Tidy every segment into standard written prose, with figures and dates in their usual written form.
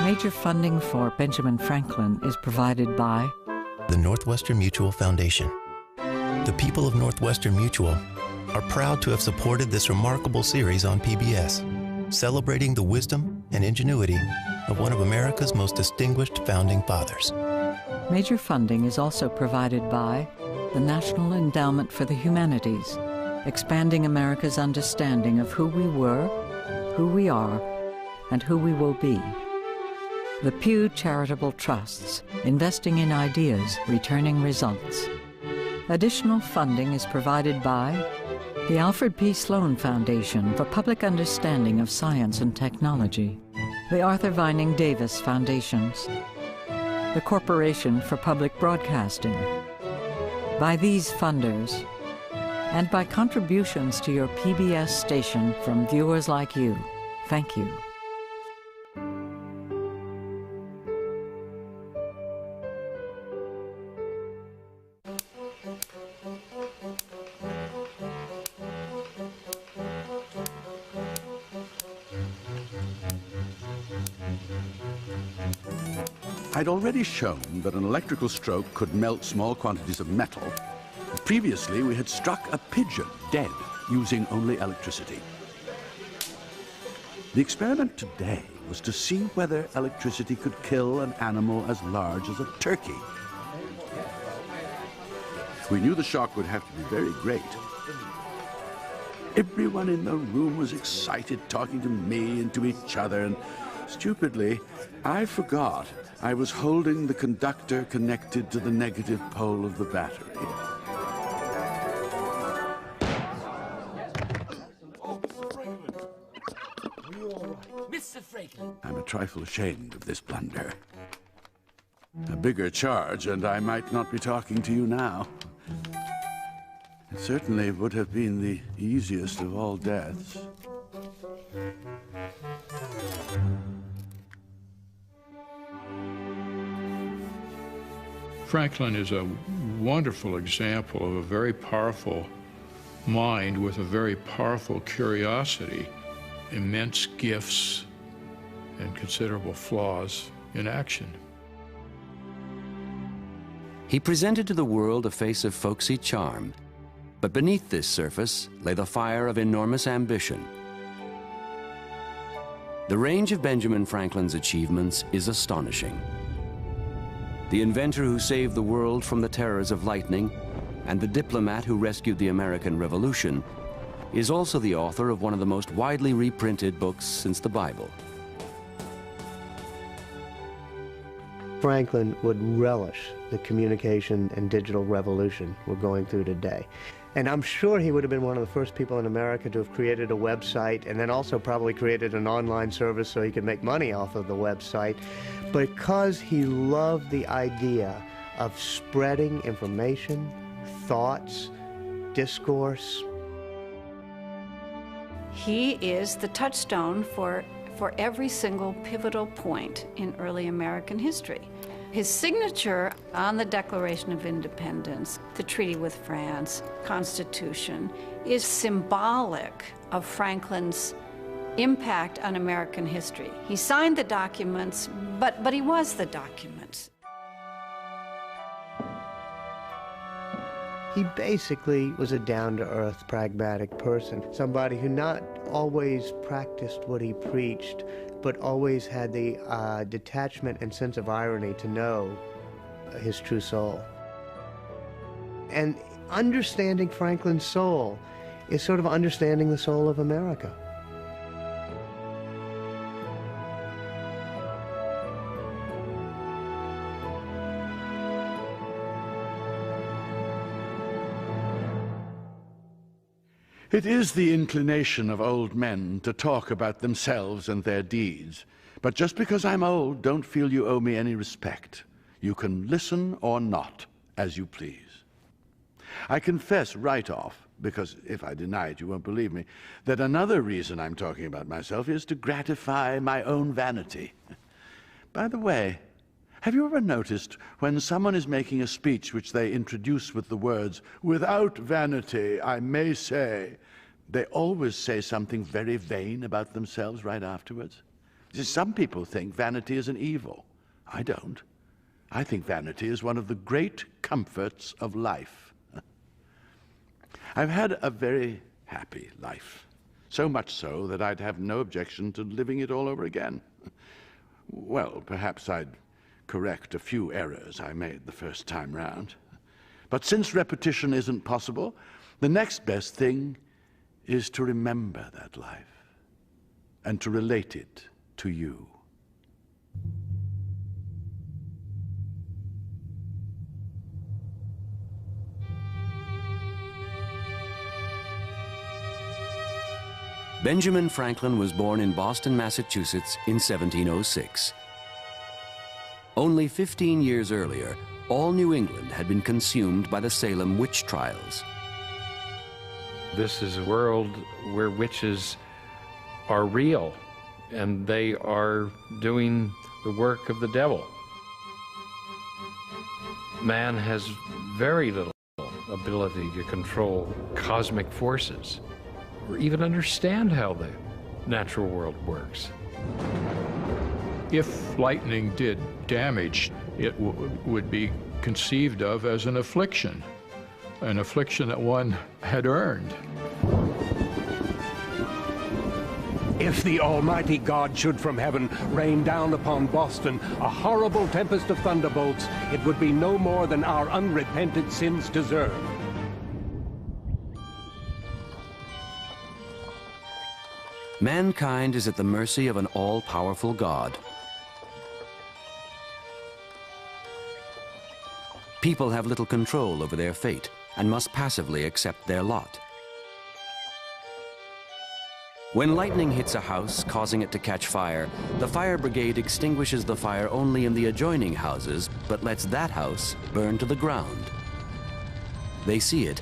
Major funding for Benjamin Franklin is provided by the Northwestern Mutual Foundation. The people of Northwestern Mutual are proud to have supported this remarkable series on PBS, celebrating the wisdom and ingenuity of one of America's most distinguished founding fathers. Major funding is also provided by the National Endowment for the Humanities, expanding America's understanding of who we were, who we are, and who we will be. The Pew Charitable Trusts, investing in ideas, returning results. Additional funding is provided by the Alfred P. Sloan Foundation for Public Understanding of Science and Technology, the Arthur Vining Davis Foundations, the Corporation for Public Broadcasting. By these funders, and by contributions to your PBS station from viewers like you, thank you. I'd already shown that an electrical stroke could melt small quantities of metal. Previously, we had struck a pigeon dead using only electricity. The experiment today was to see whether electricity could kill an animal as large as a turkey. We knew the shock would have to be very great. Everyone in the room was excited, talking to me and to each other, and stupidly, I forgot I was holding the conductor connected to the negative pole of the battery. Mr. Franklin. I'm a trifle ashamed of this blunder. A bigger charge, and I might not be talking to you now. It certainly would have been the easiest of all deaths. Franklin is a wonderful example of a very powerful mind with a very powerful curiosity, immense gifts, and considerable flaws in action. He presented to the world a face of folksy charm, but beneath this surface lay the fire of enormous ambition. The range of Benjamin Franklin's achievements is astonishing. The inventor who saved the world from the terrors of lightning and the diplomat who rescued the American Revolution is also the author of one of the most widely reprinted books since the Bible. Franklin would relish the communication and digital revolution we're going through today. And I'm sure he would have been one of the first people in America to have created a website and then also probably created an online service so he could make money off of the website, because he loved the idea of spreading information, thoughts, discourse. He is the touchstone for every single pivotal point in early American history. His signature on the Declaration of Independence, the Treaty with France, Constitution, is symbolic of Franklin's impact on American history. He signed the documents, but he was the documents. He basically was a down-to-earth, pragmatic person, somebody who not always practiced what he preached, but always had the detachment and sense of irony to know his true soul. And understanding Franklin's soul is sort of understanding the soul of America. It is the inclination of old men to talk about themselves and their deeds. But just because I'm old, don't feel you owe me any respect. You can listen or not, as you please. I confess right off, because if I deny it, you won't believe me, that another reason I'm talking about myself is to gratify my own vanity. By the way, have you ever noticed when someone is making a speech which they introduce with the words, "Without vanity, I may say," they always say something very vain about themselves right afterwards? Some people think vanity is an evil. I don't. I think vanity is one of the great comforts of life. I've had a very happy life, so much so that I'd have no objection to living it all over again. Well, perhaps I'd correct a few errors I made the first time round. But since repetition isn't possible, the next best thing is to remember that life and to relate it to you. Benjamin Franklin was born in Boston, Massachusetts in 1706. Only 15 years earlier, all New England had been consumed by the Salem witch trials. This is a world where witches are real, and they are doing the work of the devil. Man has very little ability to control cosmic forces, or even understand how the natural world works. If lightning did damage, it would be conceived of as an affliction that one had earned. If the Almighty God should from heaven rain down upon Boston a horrible tempest of thunderbolts, it would be no more than our unrepented sins deserve. Mankind is at the mercy of an all-powerful God. People have little control over their fate and must passively accept their lot. When lightning hits a house, causing it to catch fire, the fire brigade extinguishes the fire only in the adjoining houses, but lets that house burn to the ground. They see it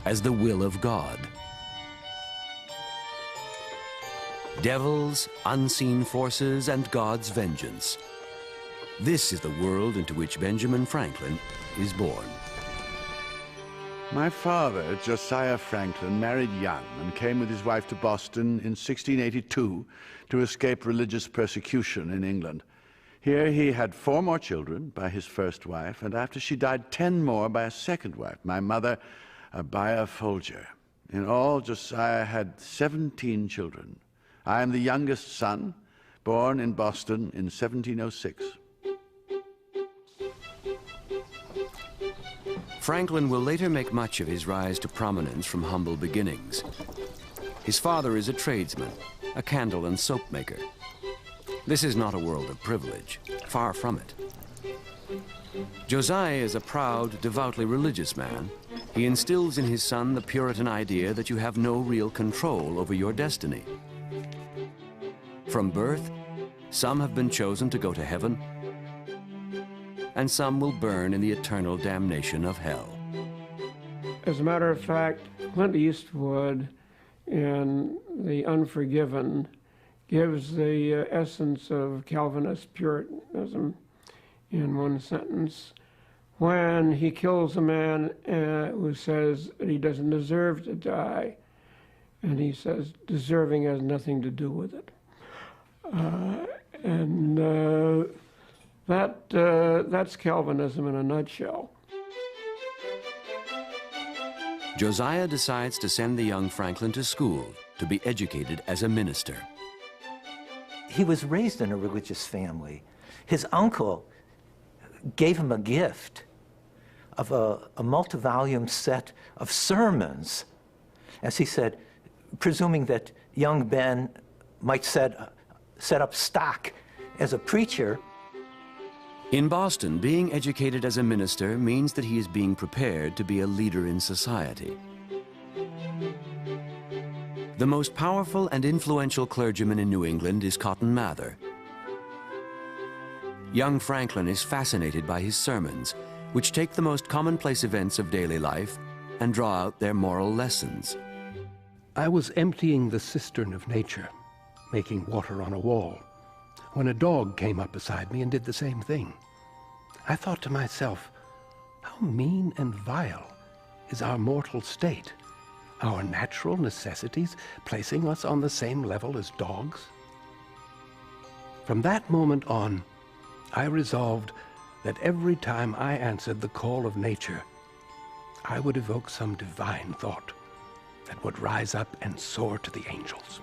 as the will of God. Devils, unseen forces, and God's vengeance. This is the world into which Benjamin Franklin is born. My father, Josiah Franklin, married young and came with his wife to Boston in 1682 to escape religious persecution in England. Here he had 4 more children by his first wife, and after she died, 10 more by a second wife, my mother, Abia Folger. In all, Josiah had 17 children. I am the youngest son, born in Boston in 1706. Franklin will later make much of his rise to prominence from humble beginnings. His father is a tradesman, a candle and soap maker. This is not a world of privilege, far from it. Josiah is a proud, devoutly religious man. He instills in his son the Puritan idea that you have no real control over your destiny. From birth, some have been chosen to go to heaven, and some will burn in the eternal damnation of hell. As a matter of fact, Clint Eastwood in The Unforgiven gives the essence of Calvinist Puritanism in one sentence. When he kills a man who says that he doesn't deserve to die, and he says deserving has nothing to do with it. That's Calvinism in a nutshell. Josiah decides to send the young Franklin to school to be educated as a minister. He was raised in a religious family. His uncle gave him a gift of a multi-volume set of sermons, as he said, presuming that young Ben might set up stock as a preacher. In Boston, being educated as a minister means that he is being prepared to be a leader in society. The most powerful and influential clergyman in New England is Cotton Mather. Young Franklin is fascinated by his sermons, which take the most commonplace events of daily life and draw out their moral lessons. I was emptying the cistern of nature, making water on a wall, when a dog came up beside me and did the same thing. I thought to myself, how mean and vile is our mortal state, our natural necessities placing us on the same level as dogs? From that moment on, I resolved that every time I answered the call of nature, I would evoke some divine thought that would rise up and soar to the angels.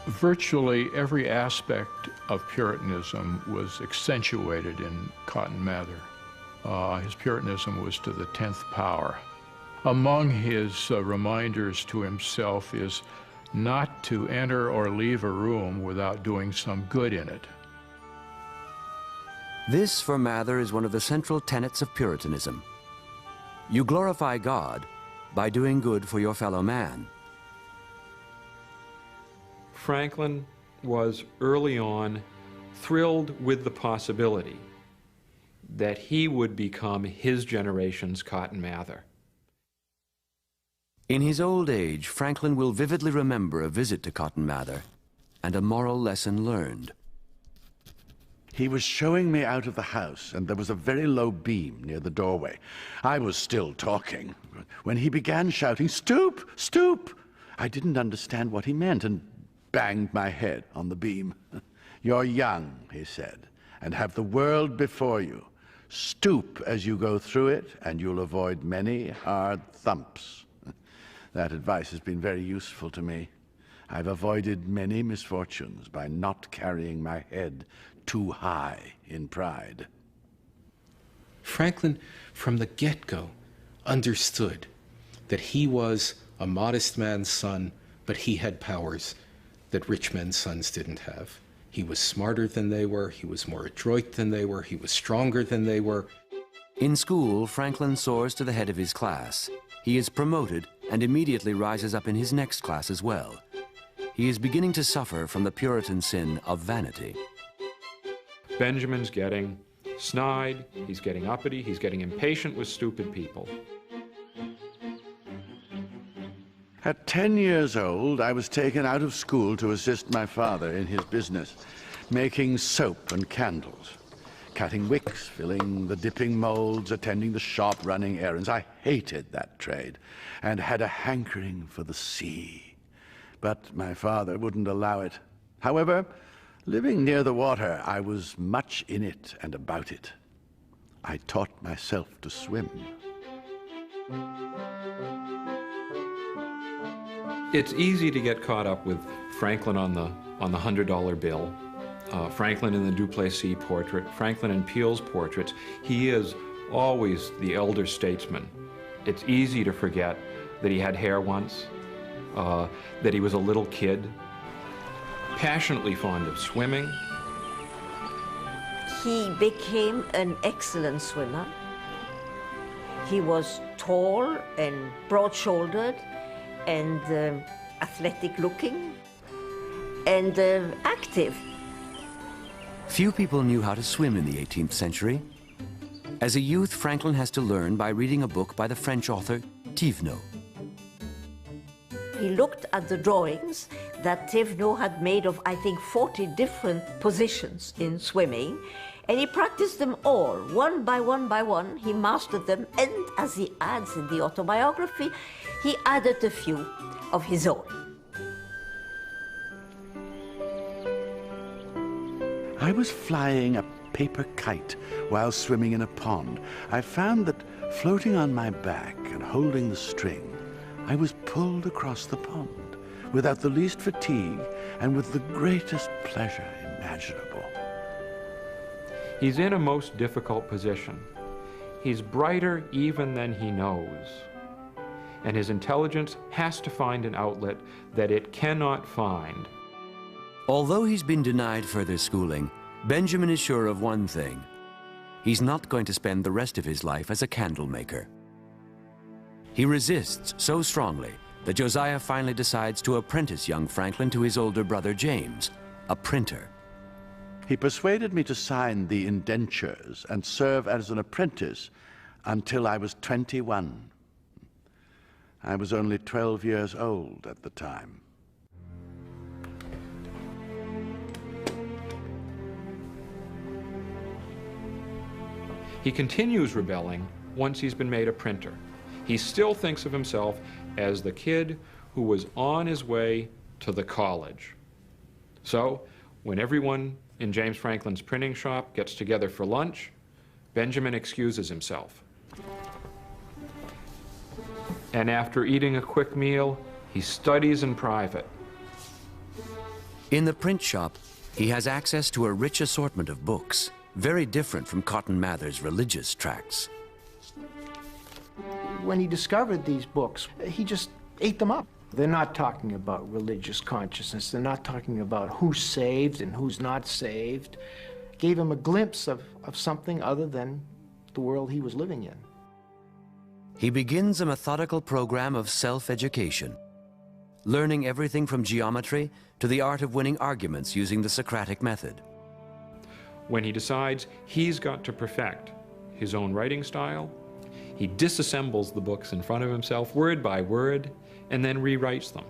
Virtually every aspect of Puritanism was accentuated in Cotton Mather. His Puritanism was to the 10th power. Among his reminders to himself is not to enter or leave a room without doing some good in it. This, for Mather, is one of the central tenets of Puritanism. You glorify God by doing good for your fellow man. Franklin was early on thrilled with the possibility that he would become his generation's Cotton Mather. In his old age, Franklin will vividly remember a visit to Cotton Mather and a moral lesson learned. He was showing me out of the house, and there was a very low beam near the doorway. I was still talking when he began shouting, "Stoop! Stoop!" I didn't understand what he meant and banged my head on the beam. "You're young," he said, "and have the world before you. Stoop as you go through it, and you'll avoid many hard thumps." That advice has been very useful to me. I've avoided many misfortunes by not carrying my head too high in pride. Franklin, from the get-go, understood that he was a modest man's son, but he had powers that rich men's sons didn't have. He was smarter than they were, he was more adroit than they were, he was stronger than they were. In school, Franklin soars to the head of his class. He is promoted and immediately rises up in his next class as well. He is beginning to suffer from the Puritan sin of vanity. Benjamin's getting snide, he's getting uppity, he's getting impatient with stupid people. At 10 years old, I was taken out of school to assist my father in his business, making soap and candles, cutting wicks, filling the dipping molds, attending the shop, running errands. I hated that trade and had a hankering for the sea. But my father wouldn't allow it. However, living near the water, I was much in it and about it. I taught myself to swim. It's easy to get caught up with Franklin on the $100 bill, Franklin in the Duplessis portrait, Franklin in Peale's portraits. He is always the elder statesman. It's easy to forget that he had hair once, that he was a little kid, passionately fond of swimming. He became an excellent swimmer. He was tall and broad-shouldered and athletic-looking and active. Few people knew how to swim in the 18th century. As a youth, Franklin has to learn by reading a book by the French author Thévenot. He looked at the drawings that Thévenot had made of, I think, 40 different positions in swimming, and he practiced them all, one by one by one. He mastered them, and as he adds in the autobiography, he added a few of his own. I was flying a paper kite while swimming in a pond. I found that floating on my back and holding the string, I was pulled across the pond without the least fatigue and with the greatest pleasure imaginable. He's in a most difficult position. He's brighter even than he knows. And his intelligence has to find an outlet that it cannot find. Although he's been denied further schooling, Benjamin is sure of one thing. He's not going to spend the rest of his life as a candle maker. He resists so strongly that Josiah finally decides to apprentice young Franklin to his older brother James, a printer. He persuaded me to sign the indentures and serve as an apprentice until I was 21. I was only 12 years old at the time. He continues rebelling once he's been made a printer. He still thinks of himself as the kid who was on his way to the college. So, when everyone in James Franklin's printing shop gets together for lunch, Benjamin excuses himself. And after eating a quick meal, he studies in private. In the print shop, he has access to a rich assortment of books, very different from Cotton Mather's religious tracts. When he discovered these books, he just ate them up. They're not talking about religious consciousness. They're not talking about who's saved and who's not saved. Gave him a glimpse of something other than the world he was living in. He begins a methodical program of self-education, learning everything from geometry to the art of winning arguments using the Socratic method. When he decides he's got to perfect his own writing style, he disassembles the books in front of himself, word by word, and then rewrites them.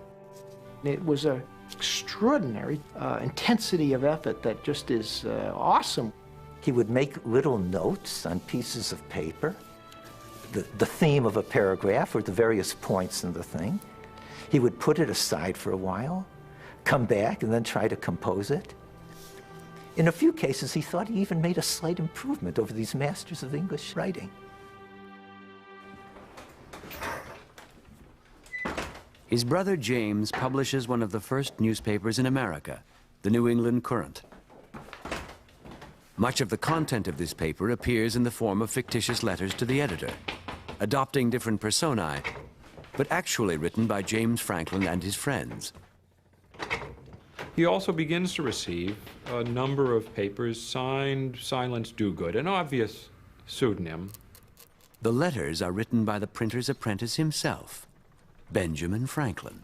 It was an extraordinary intensity of effort that just is awesome. He would make little notes on pieces of paper, the theme of a paragraph or the various points in the thing. He would put it aside for a while, come back, and then try to compose it. In a few cases, he thought he even made a slight improvement over these masters of English writing. His brother James publishes one of the first newspapers in America, the New England Courant. Much of the content of this paper appears in the form of fictitious letters to the editor, adopting different personae, but actually written by James Franklin and his friends. He also begins to receive a number of papers signed Silence Dogood, an obvious pseudonym. The letters are written by the printer's apprentice himself, Benjamin Franklin.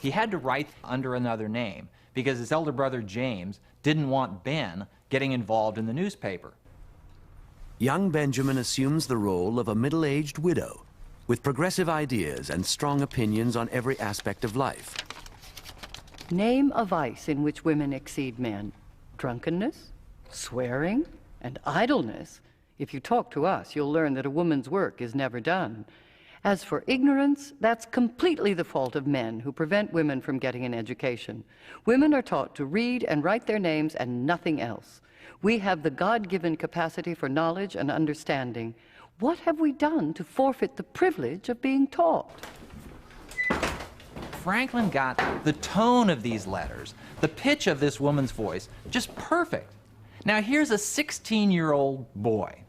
He had to write under another name because his elder brother James didn't want Ben getting involved in the newspaper. Young Benjamin assumes the role of a middle-aged widow with progressive ideas and strong opinions on every aspect of life. Name a vice in which women exceed men. Drunkenness, swearing, and idleness. If you talk to us, you'll learn that a woman's work is never done. As for ignorance, that's completely the fault of men who prevent women from getting an education. Women are taught to read and write their names and nothing else. We have the God-given capacity for knowledge and understanding. What have we done to forfeit the privilege of being taught? Franklin got the tone of these letters, the pitch of this woman's voice, just perfect. Now here's a 16-year-old boy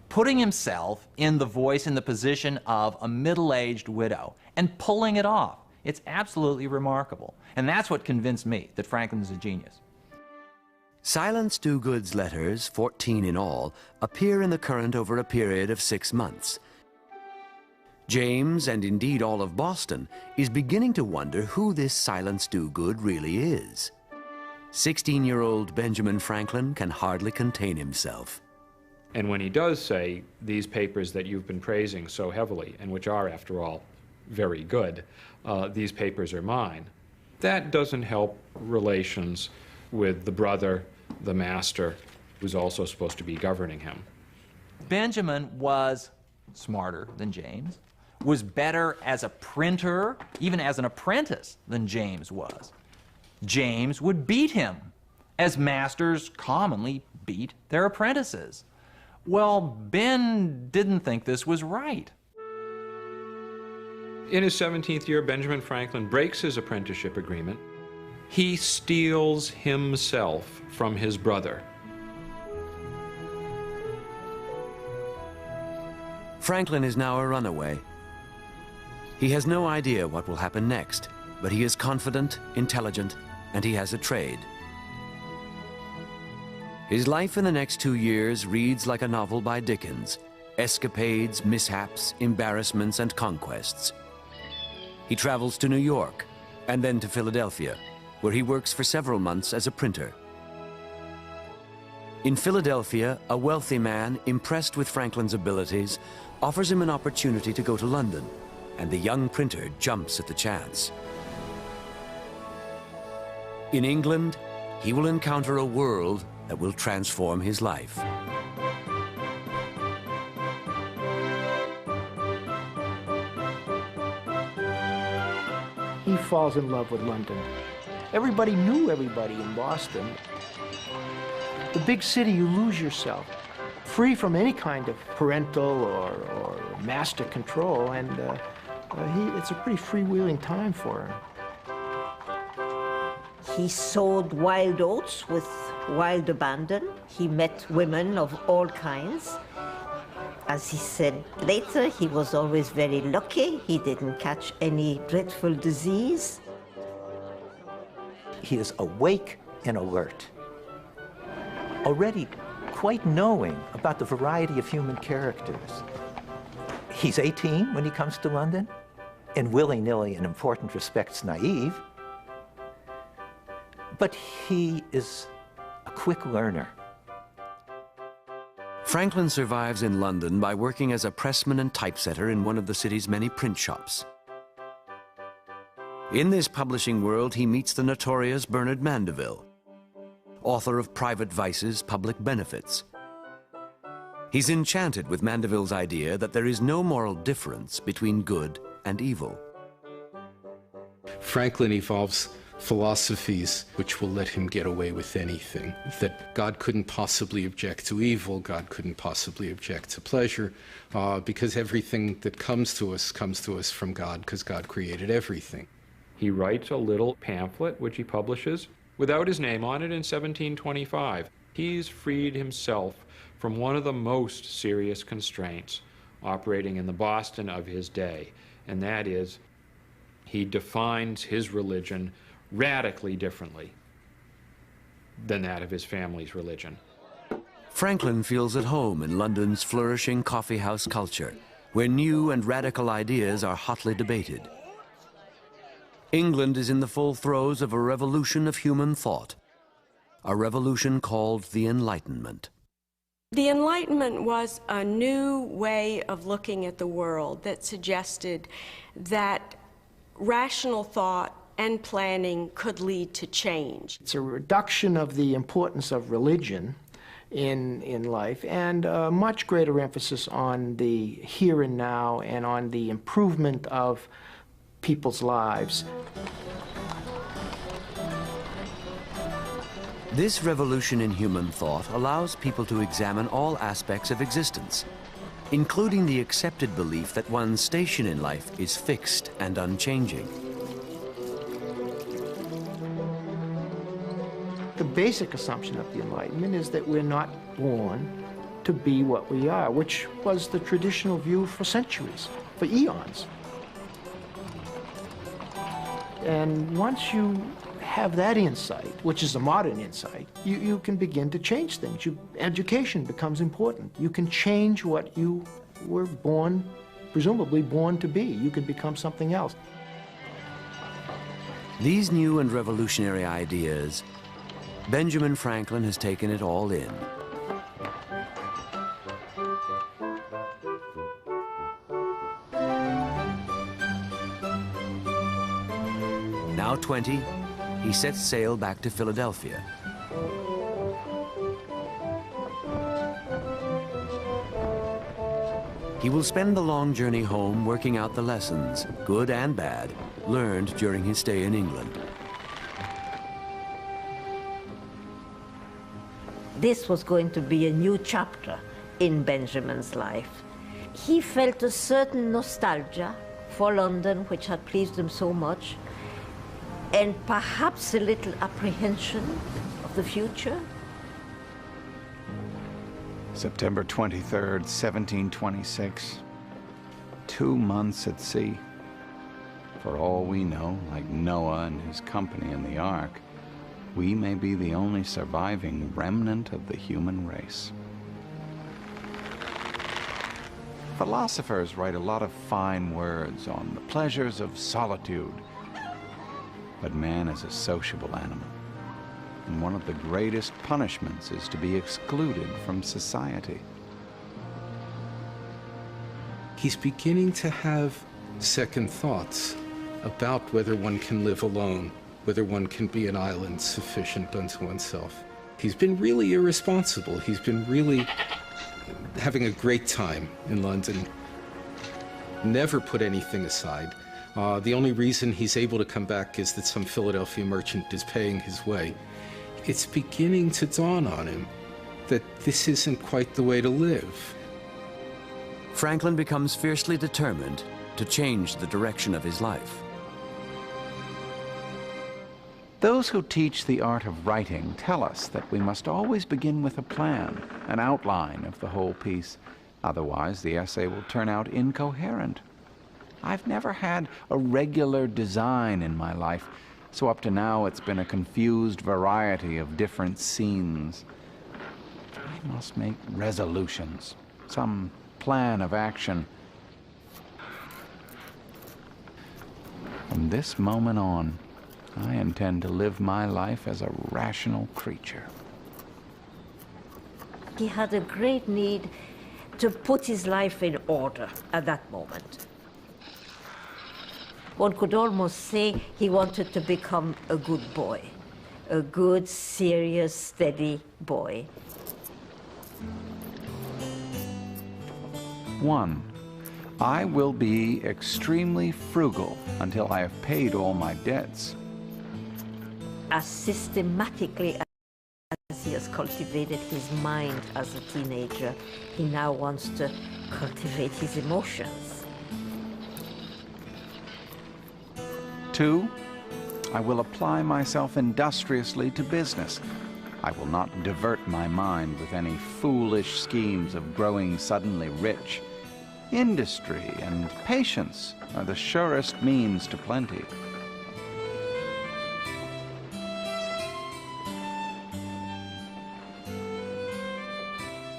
putting himself in the voice, in the position of a middle-aged widow, and pulling it off. It's absolutely remarkable. And that's what convinced me that Franklin's a genius. Silence Dogood's letters, 14 in all, appear in the Courant over a period of 6 months. James, and indeed all of Boston, is beginning to wonder who this Silence Dogood really is. 16-year-old Benjamin Franklin can hardly contain himself. And when he does say, these papers that you've been praising so heavily, and which are, after all, very good, these papers are mine, that doesn't help relations with the brother, the master, who's also supposed to be governing him. Benjamin was smarter than James, was better as a printer, even as an apprentice, than James was. James would beat him, as masters commonly beat their apprentices. Well, Ben didn't think this was right. In his 17th year, Benjamin Franklin breaks his apprenticeship agreement. He steals himself from his brother. Franklin is now a runaway. He has no idea what will happen next, but he is confident, intelligent, and he has a trade. His life in the next 2 years reads like a novel by Dickens: escapades, mishaps, embarrassments, and conquests. He travels to New York, and then to Philadelphia, where he works for several months as a printer. In Philadelphia, a wealthy man, impressed with Franklin's abilities, offers him an opportunity to go to London, and the young printer jumps at the chance. In England, he will encounter a world that will transform his life. He falls in love with London. Everybody knew everybody in Boston. The big city, you lose yourself, free from any kind of parental or master control, and it's a pretty freewheeling time for him. He sowed wild oats with wild abandon. He met women of all kinds. As he said later, he was always very lucky. He didn't catch any dreadful disease. He is awake and alert, already quite knowing about the variety of human characters. He's 18 when he comes to London, and willy-nilly, in important respects, naive. But he is a quick learner. Franklin survives in London by working as a pressman and typesetter in one of the city's many print shops. In this publishing world, he meets the notorious Bernard Mandeville, author of Private Vices, Public Benefits. He's enchanted with Mandeville's idea that there is no moral difference between good and evil. Franklin evolves philosophies which will let him get away with anything. That God couldn't possibly object to evil, God couldn't possibly object to pleasure, because everything that comes to us from God, because God created everything. He writes a little pamphlet which he publishes without his name on it in 1725. He's freed himself from one of the most serious constraints operating in the Boston of his day, and that is he defines his religion radically differently than that of his family's religion. Franklin feels at home in London's flourishing coffeehouse culture, where new and radical ideas are hotly debated. England is in the full throes of a revolution of human thought, a revolution called the Enlightenment. The Enlightenment was a new way of looking at the world that suggested that rational thought and planning could lead to change. It's a reduction of the importance of religion in life, and a much greater emphasis on the here and now and on the improvement of people's lives. This revolution in human thought allows people to examine all aspects of existence, including the accepted belief that one's station in life is fixed and unchanging. The basic assumption of the Enlightenment is that we're not born to be what we are, which was the traditional view for centuries, for eons. And once you have that insight, which is a modern insight, you can begin to change things. Education becomes important. You can change what you were born, presumably born to be. You can become something else. These new and revolutionary ideas, Benjamin Franklin has taken it all in. Now 20, he sets sail back to Philadelphia. He will spend the long journey home working out the lessons, good and bad, learned during his stay in England. This was going to be a new chapter in Benjamin's life. He felt a certain nostalgia for London, which had pleased him so much, and perhaps a little apprehension of the future. September 23rd, 1726. 2 months at sea. For all we know, like Noah and his company in the ark, we may be the only surviving remnant of the human race. Philosophers write a lot of fine words on the pleasures of solitude. But man is a sociable animal, and one of the greatest punishments is to be excluded from society. He's beginning to have second thoughts about whether one can live alone, whether one can be an island sufficient unto oneself. He's been really irresponsible. He's been really having a great time in London. Never put anything aside. The only reason he's able to come back is that some Philadelphia merchant is paying his way. It's beginning to dawn on him that this isn't quite the way to live. Franklin becomes fiercely determined to change the direction of his life. Those who teach the art of writing tell us that we must always begin with a plan, an outline of the whole piece. Otherwise, the essay will turn out incoherent. I've never had a regular design in my life, so up to now it's been a confused variety of different scenes. I must make resolutions, some plan of action. From this moment on, I intend to live my life as a rational creature. He had a great need to put his life in order at that moment. One could almost say he wanted to become a good boy, a good, serious, steady boy. 1. I will be extremely frugal until I have paid all my debts. As systematically as he has cultivated his mind as a teenager, he now wants to cultivate his emotions. 2. I will apply myself industriously to business. I will not divert my mind with any foolish schemes of growing suddenly rich. Industry and patience are the surest means to plenty.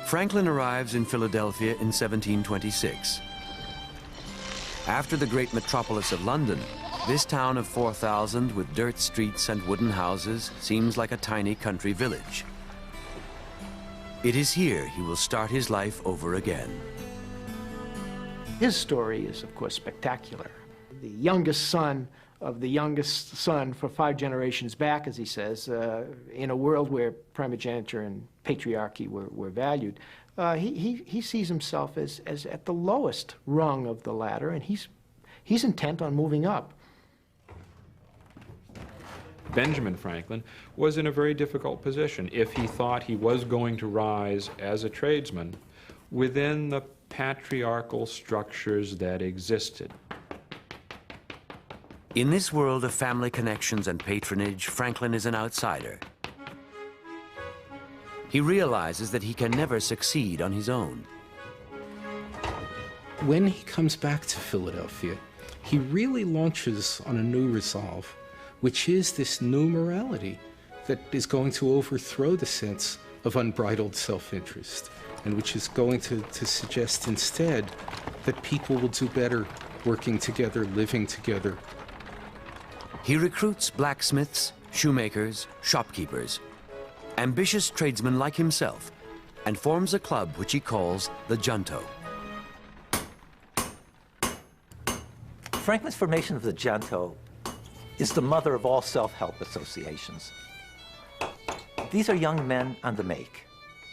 Franklin arrives in Philadelphia in 1726. After the great metropolis of London, this town of 4,000 with dirt streets and wooden houses seems like a tiny country village. It is here he will start his life over again. His story is, of course, spectacular. The youngest son of the youngest son for 5 generations back, as he says, in a world where primogeniture and patriarchy were valued, he sees himself as at the lowest rung of the ladder, and he's intent on moving up. Benjamin Franklin was in a very difficult position if he thought he was going to rise as a tradesman within the patriarchal structures that existed. In this world of family connections and patronage, Franklin is an outsider. He realizes that he can never succeed on his own. When he comes back to Philadelphia, he really launches on a new resolve, which is this new morality that is going to overthrow the sense of unbridled self-interest, and which is going to suggest instead that people will do better working together, living together. He recruits blacksmiths, shoemakers, shopkeepers, ambitious tradesmen like himself, and forms a club which he calls the Junto. Franklin's formation of the Junto is the mother of all self-help associations. These are young men on the make.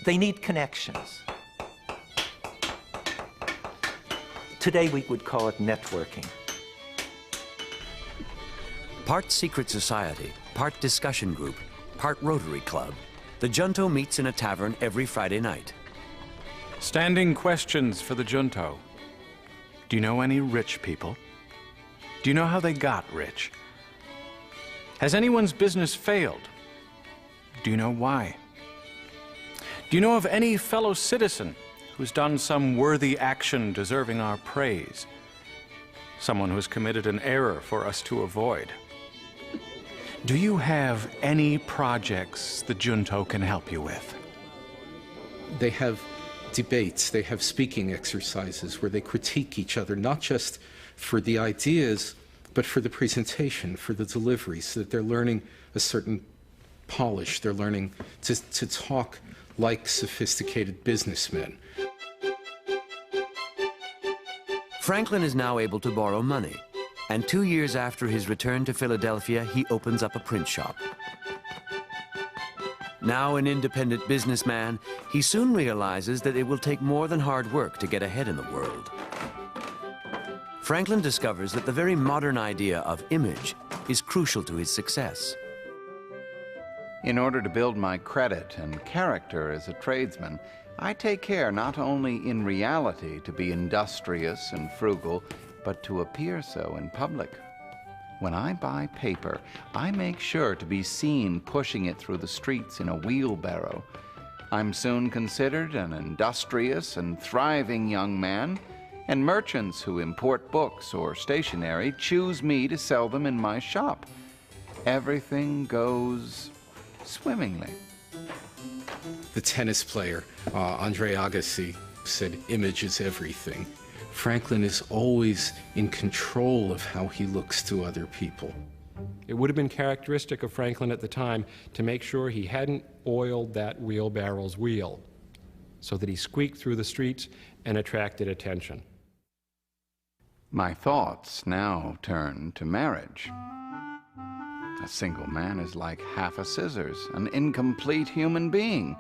They need connections. Today we would call it networking. Part secret society, part discussion group, part Rotary Club, the Junto meets in a tavern every Friday night. Standing questions for the Junto. Do you know any rich people? Do you know how they got rich? Has anyone's business failed? Do you know why? Do you know of any fellow citizen who's done some worthy action deserving our praise? Someone who's committed an error for us to avoid? Do you have any projects the Junto can help you with? They have debates, they have speaking exercises where they critique each other, not just for the ideas, but for the presentation, for the delivery, so that they're learning a certain polish. They're learning to talk like sophisticated businessmen. Franklin is now able to borrow money, and 2 years after his return to Philadelphia, he opens up a print shop. Now an independent businessman, he soon realizes that it will take more than hard work to get ahead in the world. Franklin discovers that the very modern idea of image is crucial to his success. In order to build my credit and character as a tradesman, I take care not only in reality to be industrious and frugal, but to appear so in public. When I buy paper, I make sure to be seen pushing it through the streets in a wheelbarrow. I'm soon considered an industrious and thriving young man, and merchants who import books or stationery choose me to sell them in my shop. Everything goes swimmingly. The tennis player, Andre Agassi, said, "Image is everything." Franklin is always in control of how he looks to other people. It would have been characteristic of Franklin at the time to make sure he hadn't oiled that wheelbarrow's wheel so that he squeaked through the streets and attracted attention. My thoughts now turn to marriage. A single man is like half a scissors, an incomplete human being.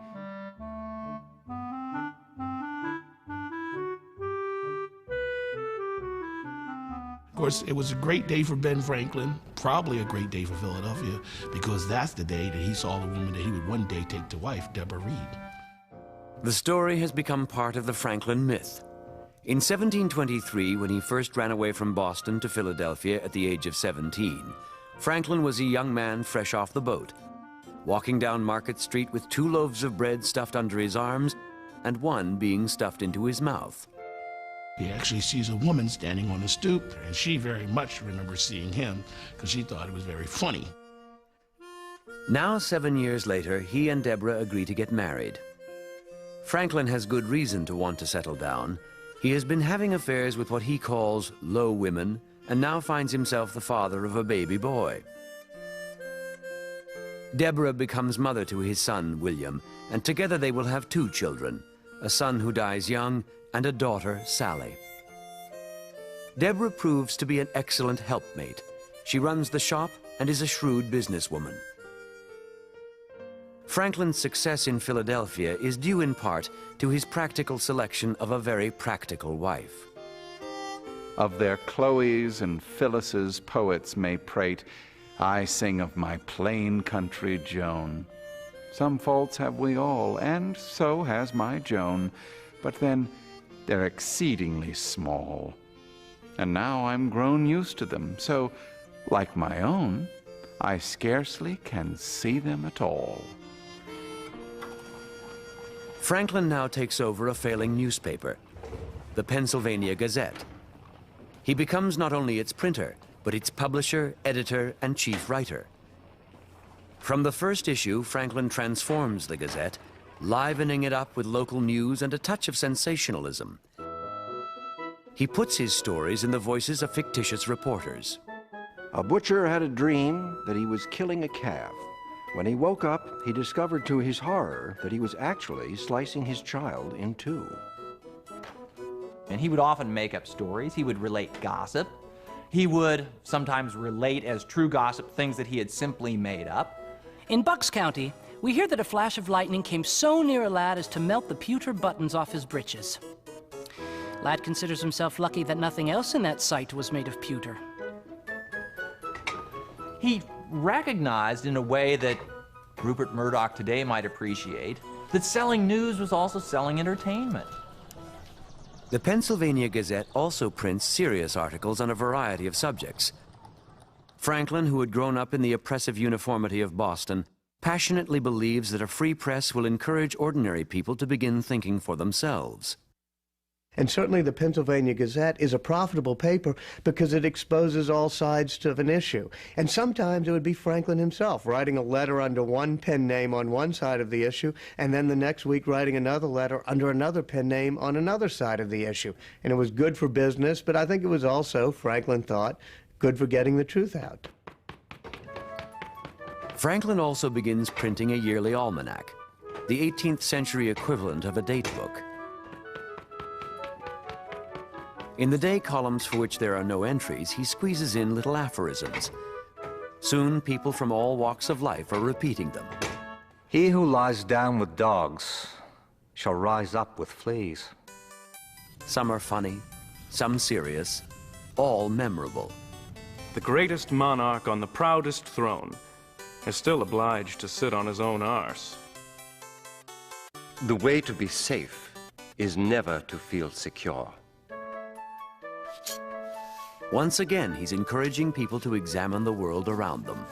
Of course, it was a great day for Ben Franklin, probably a great day for Philadelphia, because that's the day that he saw the woman that he would one day take to wife, Deborah Reed. The story has become part of the Franklin myth. In 1723, when he first ran away from Boston to Philadelphia at the age of 17, Franklin was a young man fresh off the boat, walking down Market Street with 2 loaves of bread stuffed under his arms and one being stuffed into his mouth. He actually sees a woman standing on the stoop, and she very much remembers seeing him because she thought it was very funny. Now, 7 years later, he and Deborah agree to get married. Franklin has good reason to want to settle down. He has been having affairs with what he calls low women, and now finds himself the father of a baby boy. Deborah becomes mother to his son, William, and together they will have 2 children, a son who dies young and a daughter, Sally. Deborah proves to be an excellent helpmate. She runs the shop and is a shrewd businesswoman. Franklin's success in Philadelphia is due in part to his practical selection of a very practical wife. Of their Chloes and Phyllis's poets may prate, I sing of my plain country Joan. Some faults have we all, and so has my Joan, but then they're exceedingly small. And now I'm grown used to them, so, like my own, I scarcely can see them at all. Franklin now takes over a failing newspaper, the Pennsylvania Gazette. He becomes not only its printer, but its publisher, editor, and chief writer. From the first issue, Franklin transforms the Gazette, livening it up with local news and a touch of sensationalism. He puts his stories in the voices of fictitious reporters. A butcher had a dream that he was killing a calf. When he woke up, he discovered to his horror that he was actually slicing his child in 2. And he would often make up stories. He would relate gossip. He would sometimes relate as true gossip things that he had simply made up. In Bucks County, we hear that a flash of lightning came so near a lad as to melt the pewter buttons off his breeches. Lad considers himself lucky that nothing else in that sight was made of pewter. He recognized in a way that Rupert Murdoch today might appreciate that selling news was also selling entertainment. The Pennsylvania Gazette also prints serious articles on a variety of subjects. Franklin, who had grown up in the oppressive uniformity of Boston, passionately believes that a free press will encourage ordinary people to begin thinking for themselves. And certainly the Pennsylvania Gazette is a profitable paper because it exposes all sides of an issue. And sometimes it would be Franklin himself writing a letter under one pen name on one side of the issue, and then the next week writing another letter under another pen name on another side of the issue. And it was good for business, but I think it was also, Franklin thought, good for getting the truth out. Franklin also begins printing a yearly almanac, the 18th century equivalent of a date book. In the day columns for which there are no entries, he squeezes in little aphorisms. Soon, people from all walks of life are repeating them. He who lies down with dogs shall rise up with fleas. Some are funny, some serious, all memorable. The greatest monarch on the proudest throne is still obliged to sit on his own arse. The way to be safe is never to feel secure. Once again, he's encouraging people to examine the world around them.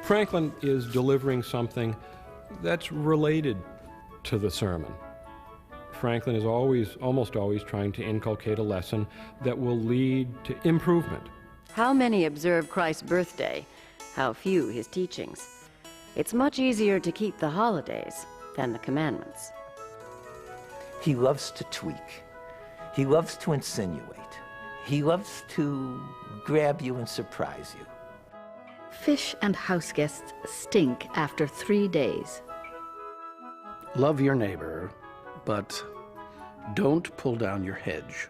Franklin is delivering something that's related to the sermon. Franklin is almost always trying to inculcate a lesson that will lead to improvement. How many observe Christ's birthday? How few his teachings. It's much easier to keep the holidays than the commandments. He loves to tweak. He loves to insinuate. He loves to grab you and surprise you. Fish and house guests stink after 3 days. Love your neighbor, but don't pull down your hedge.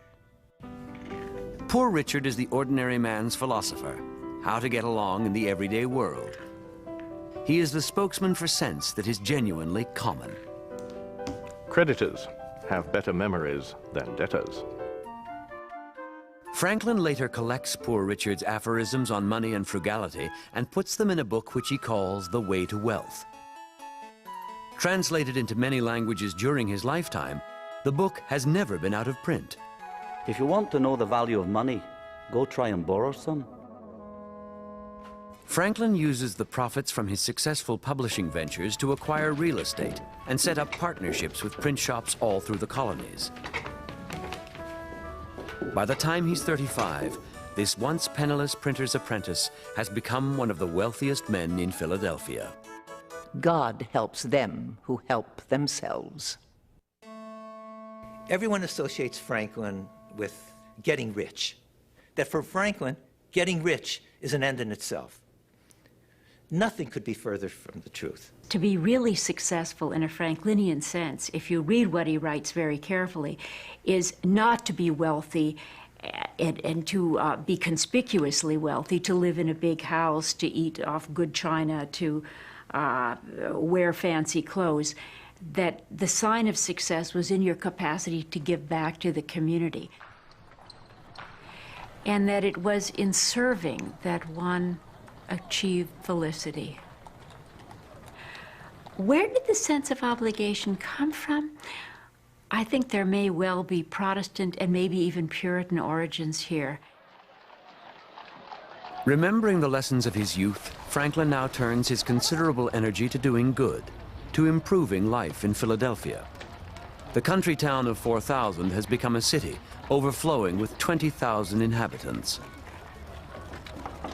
Poor Richard is the ordinary man's philosopher, how to get along in the everyday world. He is the spokesman for sense that is genuinely common. Creditors have better memories than debtors. Franklin later collects Poor Richard's aphorisms on money and frugality and puts them in a book which he calls The Way to Wealth. Translated into many languages during his lifetime, the book has never been out of print. If you want to know the value of money, go try and borrow some. Franklin uses the profits from his successful publishing ventures to acquire real estate and set up partnerships with print shops all through the colonies. By the time he's 35, this once penniless printer's apprentice has become one of the wealthiest men in Philadelphia. God helps them who help themselves. Everyone associates Franklin with getting rich. That for Franklin, getting rich is an end in itself. Nothing could be further from the truth. To be really successful in a Franklinian sense, if you read what he writes very carefully, is not to be wealthy and to be conspicuously wealthy, to live in a big house, to eat off good china, to wear fancy clothes. That the sign of success was in your capacity to give back to the community. And that it was in serving that one achieved felicity. Where did the sense of obligation come from? I think there may well be Protestant and maybe even Puritan origins here. Remembering the lessons of his youth, Franklin now turns his considerable energy to doing good, to improving life in Philadelphia. The country town of 4,000 has become a city, overflowing with 20,000 inhabitants.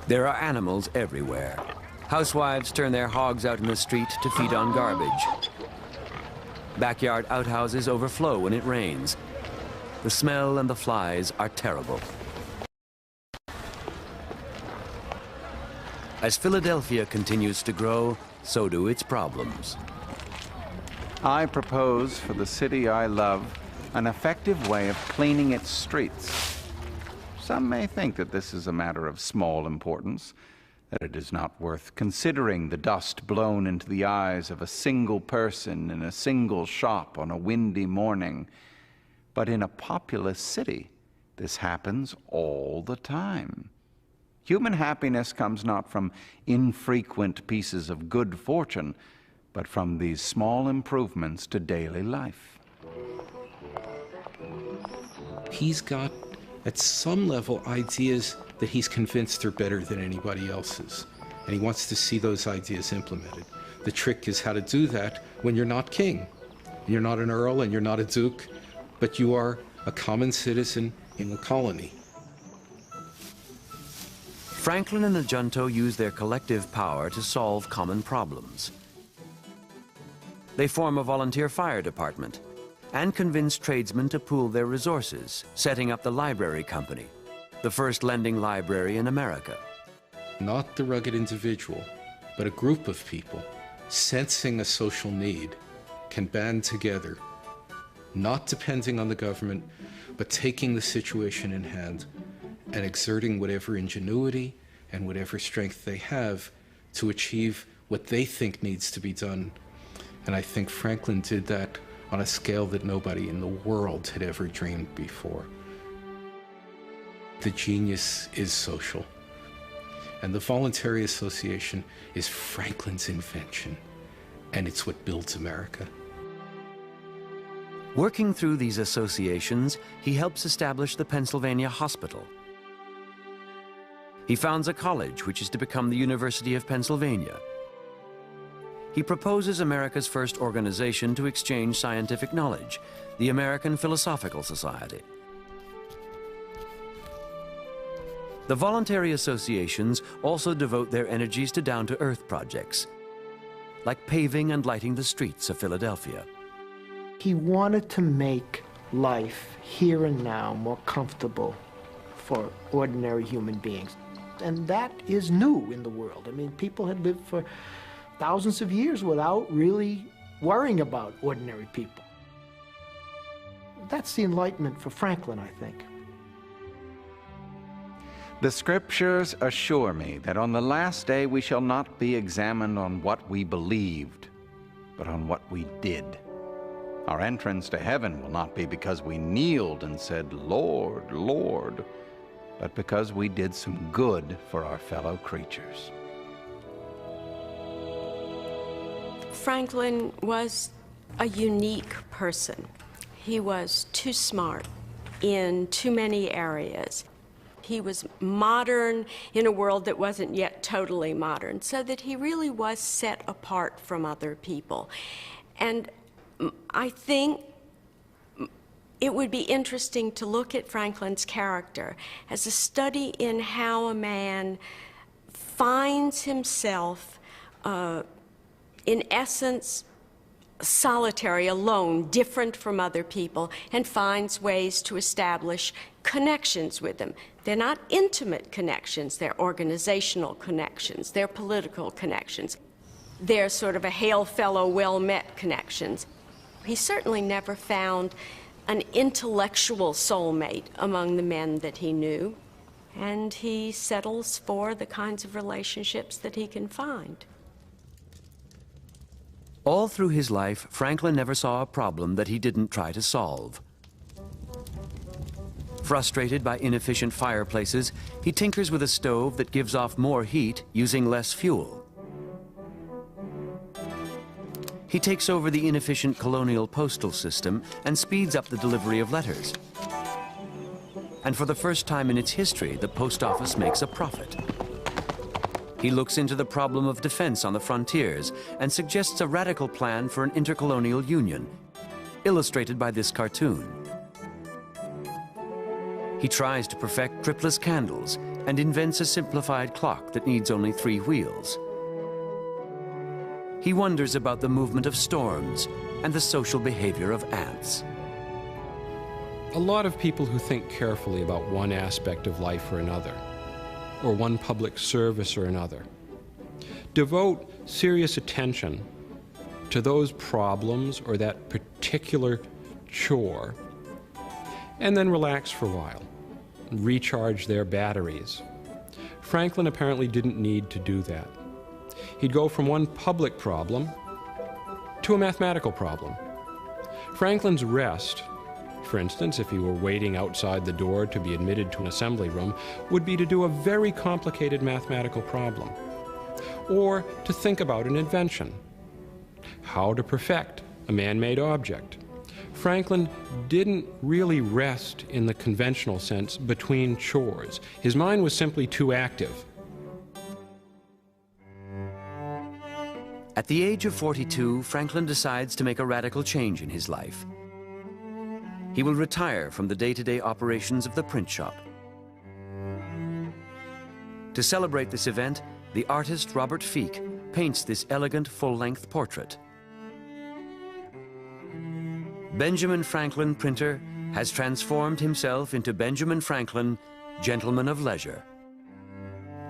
There are animals everywhere. Housewives turn their hogs out in the street to feed on garbage. Backyard outhouses overflow when it rains. The smell and the flies are terrible. As Philadelphia continues to grow, so do its problems. I propose for the city I love an effective way of cleaning its streets. Some may think that this is a matter of small importance, that it is not worth considering the dust blown into the eyes of a single person in a single shop on a windy morning. But in a populous city, this happens all the time. Human happiness comes not from infrequent pieces of good fortune, but from these small improvements to daily life. He's got, at some level, ideas that he's convinced are better than anybody else's. And he wants to see those ideas implemented. The trick is how to do that when you're not king. You're not an earl and you're not a duke, but you are a common citizen in the colony. Franklin and the junto use their collective power to solve common problems. They form a volunteer fire department and convince tradesmen to pool their resources, setting up the library company, the first lending library in America. Not the rugged individual, but a group of people sensing a social need can band together, not depending on the government, but taking the situation in hand and exerting whatever ingenuity and whatever strength they have to achieve what they think needs to be done. And I think Franklin did that on a scale that nobody in the world had ever dreamed before. The genius is social. And the voluntary association is Franklin's invention, and it's what builds America. Working through these associations, he helps establish the Pennsylvania Hospital. He founds a college which is to become the University of Pennsylvania. He proposes America's first organization to exchange scientific knowledge, the American Philosophical Society. The voluntary associations also devote their energies to down-to-earth projects, like paving and lighting the streets of Philadelphia. He wanted to make life here and now more comfortable for ordinary human beings. And that is new in the world. I mean, people had lived for thousands of years without really worrying about ordinary people. That's the Enlightenment for Franklin, I think. The scriptures assure me that on the last day we shall not be examined on what we believed, but on what we did. Our entrance to heaven will not be because we kneeled and said, Lord, Lord, but because we did some good for our fellow creatures. Franklin was a unique person. He was too smart in too many areas. He was modern in a world that wasn't yet totally modern, so that he really was set apart from other people. And I think it would be interesting to look at Franklin's character as a study in how a man finds himself, in essence, solitary, alone, different from other people, and finds ways to establish connections with them. They're not intimate connections, they're organizational connections, they're political connections. They're sort of a hail fellow, well-met connections. He certainly never found an intellectual soulmate among the men that he knew, and he settles for the kinds of relationships that he can find. All through his life, Franklin never saw a problem that he didn't try to solve. Frustrated by inefficient fireplaces, he tinkers with a stove that gives off more heat using less fuel. He takes over the inefficient colonial postal system and speeds up the delivery of letters. And for the first time in its history, the post office makes a profit. He looks into the problem of defense on the frontiers and suggests a radical plan for an intercolonial union, illustrated by this cartoon. He tries to perfect tripless candles and invents a simplified clock that needs only 3 wheels. He wonders about the movement of storms and the social behavior of ants. A lot of people who think carefully about one aspect of life or another, or one public service or another, devote serious attention to those problems or that particular chore, and then relax for a while, recharge their batteries. Franklin apparently didn't need to do that. He'd go from one public problem to a mathematical problem. Franklin's rest, for instance, if he were waiting outside the door to be admitted to an assembly room, would be to do a very complicated mathematical problem, or to think about an invention, how to perfect a man-made object. Franklin didn't really rest in the conventional sense between chores. His mind was simply too active. At the age of 42, Franklin decides to make a radical change in his life. He will retire from the day-to-day operations of the print shop. To celebrate this event, the artist Robert Feek paints this elegant full-length portrait. Benjamin Franklin, printer, has transformed himself into Benjamin Franklin, gentleman of leisure.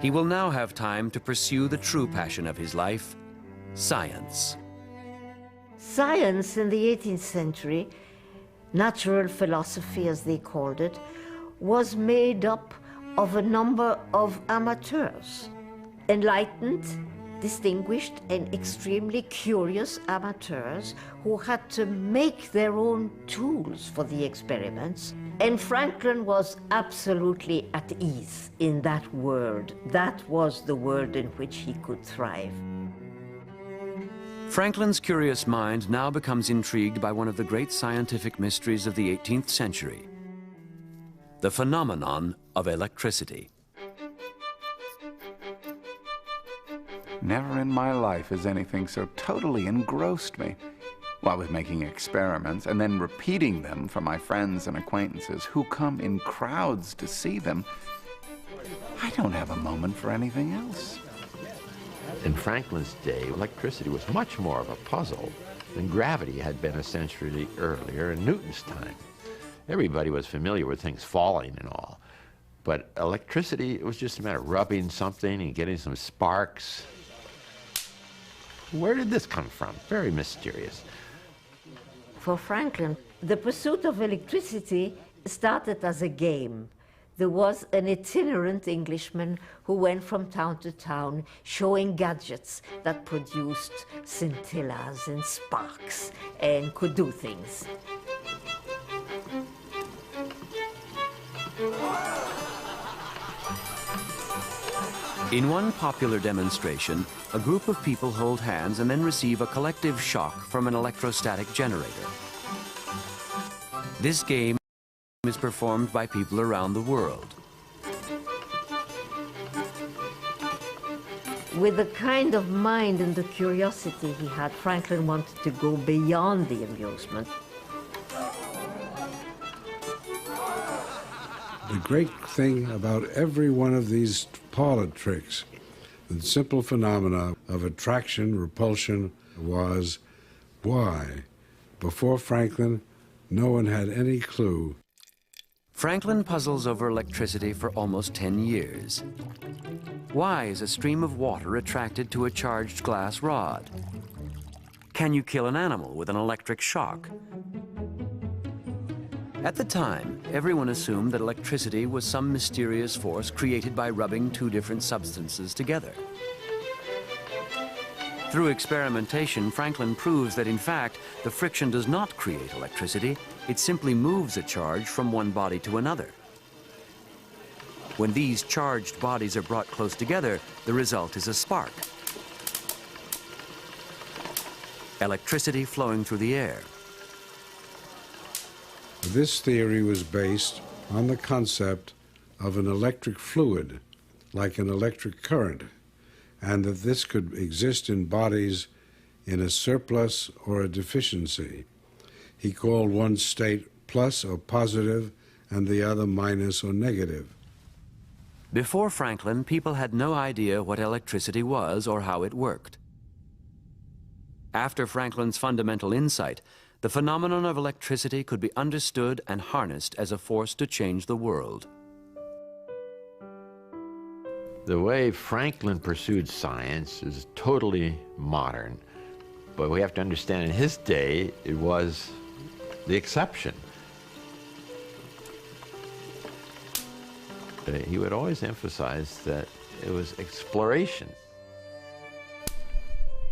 He will now have time to pursue the true passion of his life, science. Science in the 18th century, natural philosophy as they called it, was made up of a number of amateurs, enlightened distinguished and extremely curious amateurs who had to make their own tools for the experiments. And Franklin was absolutely at ease in that world. That was the world in which he could thrive. Franklin's curious mind now becomes intrigued by one of the great scientific mysteries of the 18th century, the phenomenon of electricity. Never in my life has anything so totally engrossed me. Well, I was making experiments and then repeating them for my friends and acquaintances who come in crowds to see them. I don't have a moment for anything else. In Franklin's day, electricity was much more of a puzzle than gravity had been a century earlier in Newton's time. Everybody was familiar with things falling and all, but electricity, it was just a matter of rubbing something and getting some sparks. Where did this come from? Very mysterious. For Franklin, the pursuit of electricity started as a game. There was an itinerant Englishman who went from town to town showing gadgets that produced scintillas and sparks and could do things. In one popular demonstration, a group of people hold hands and then receive a collective shock from an electrostatic generator. This game is performed by people around the world. With the kind of mind and the curiosity he had, Franklin wanted to go beyond the amusement. The great thing about every one of these parlor tricks, the simple phenomena of attraction, repulsion, was why, before Franklin, no one had any clue. Franklin puzzles over electricity for almost 10 years. Why is a stream of water attracted to a charged glass rod? Can you kill an animal with an electric shock? At the time, everyone assumed that electricity was some mysterious force created by rubbing two different substances together. Through experimentation, Franklin proves that, in fact, the friction does not create electricity. It simply moves a charge from one body to another. When these charged bodies are brought close together, the result is a spark. Electricity flowing through the air. This theory was based on the concept of an electric fluid, like an electric current, and that this could exist in bodies in a surplus or a deficiency. He called one state plus or positive and the other minus or negative. Before Franklin, people had no idea what electricity was or how it worked. After Franklin's fundamental insight, the phenomenon of electricity could be understood and harnessed as a force to change the world. The way Franklin pursued science is totally modern, but we have to understand in his day it was the exception. He would always emphasize that it was exploration.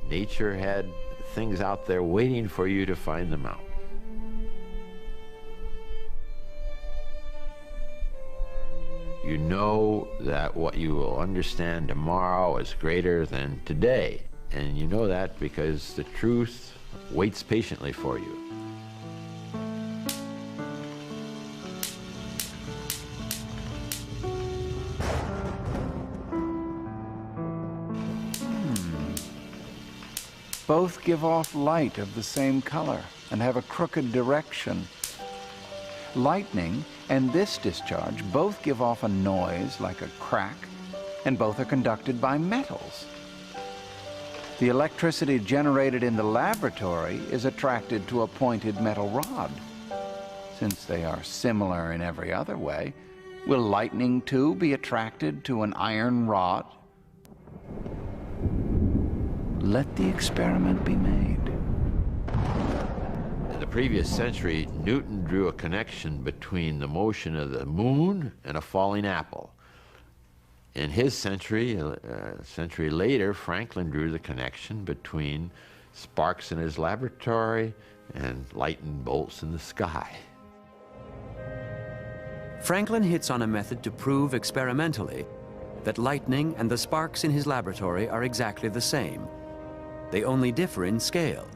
Nature had things out there waiting for you to find them out. You know that what you will understand tomorrow is greater than today. And you know that because the truth waits patiently for you. Both give off light of the same color and have a crooked direction. Lightning and this discharge both give off a noise like a crack, and both are conducted by metals. The electricity generated in the laboratory is attracted to a pointed metal rod. Since they are similar in every other way, will lightning too be attracted to an iron rod? Let the experiment be made. In the previous century, Newton drew a connection between the motion of the moon and a falling apple. In his century, a century later, Franklin drew the connection between sparks in his laboratory and lightning bolts in the sky. Franklin hits on a method to prove experimentally that lightning and the sparks in his laboratory are exactly the same. They only differ in scale.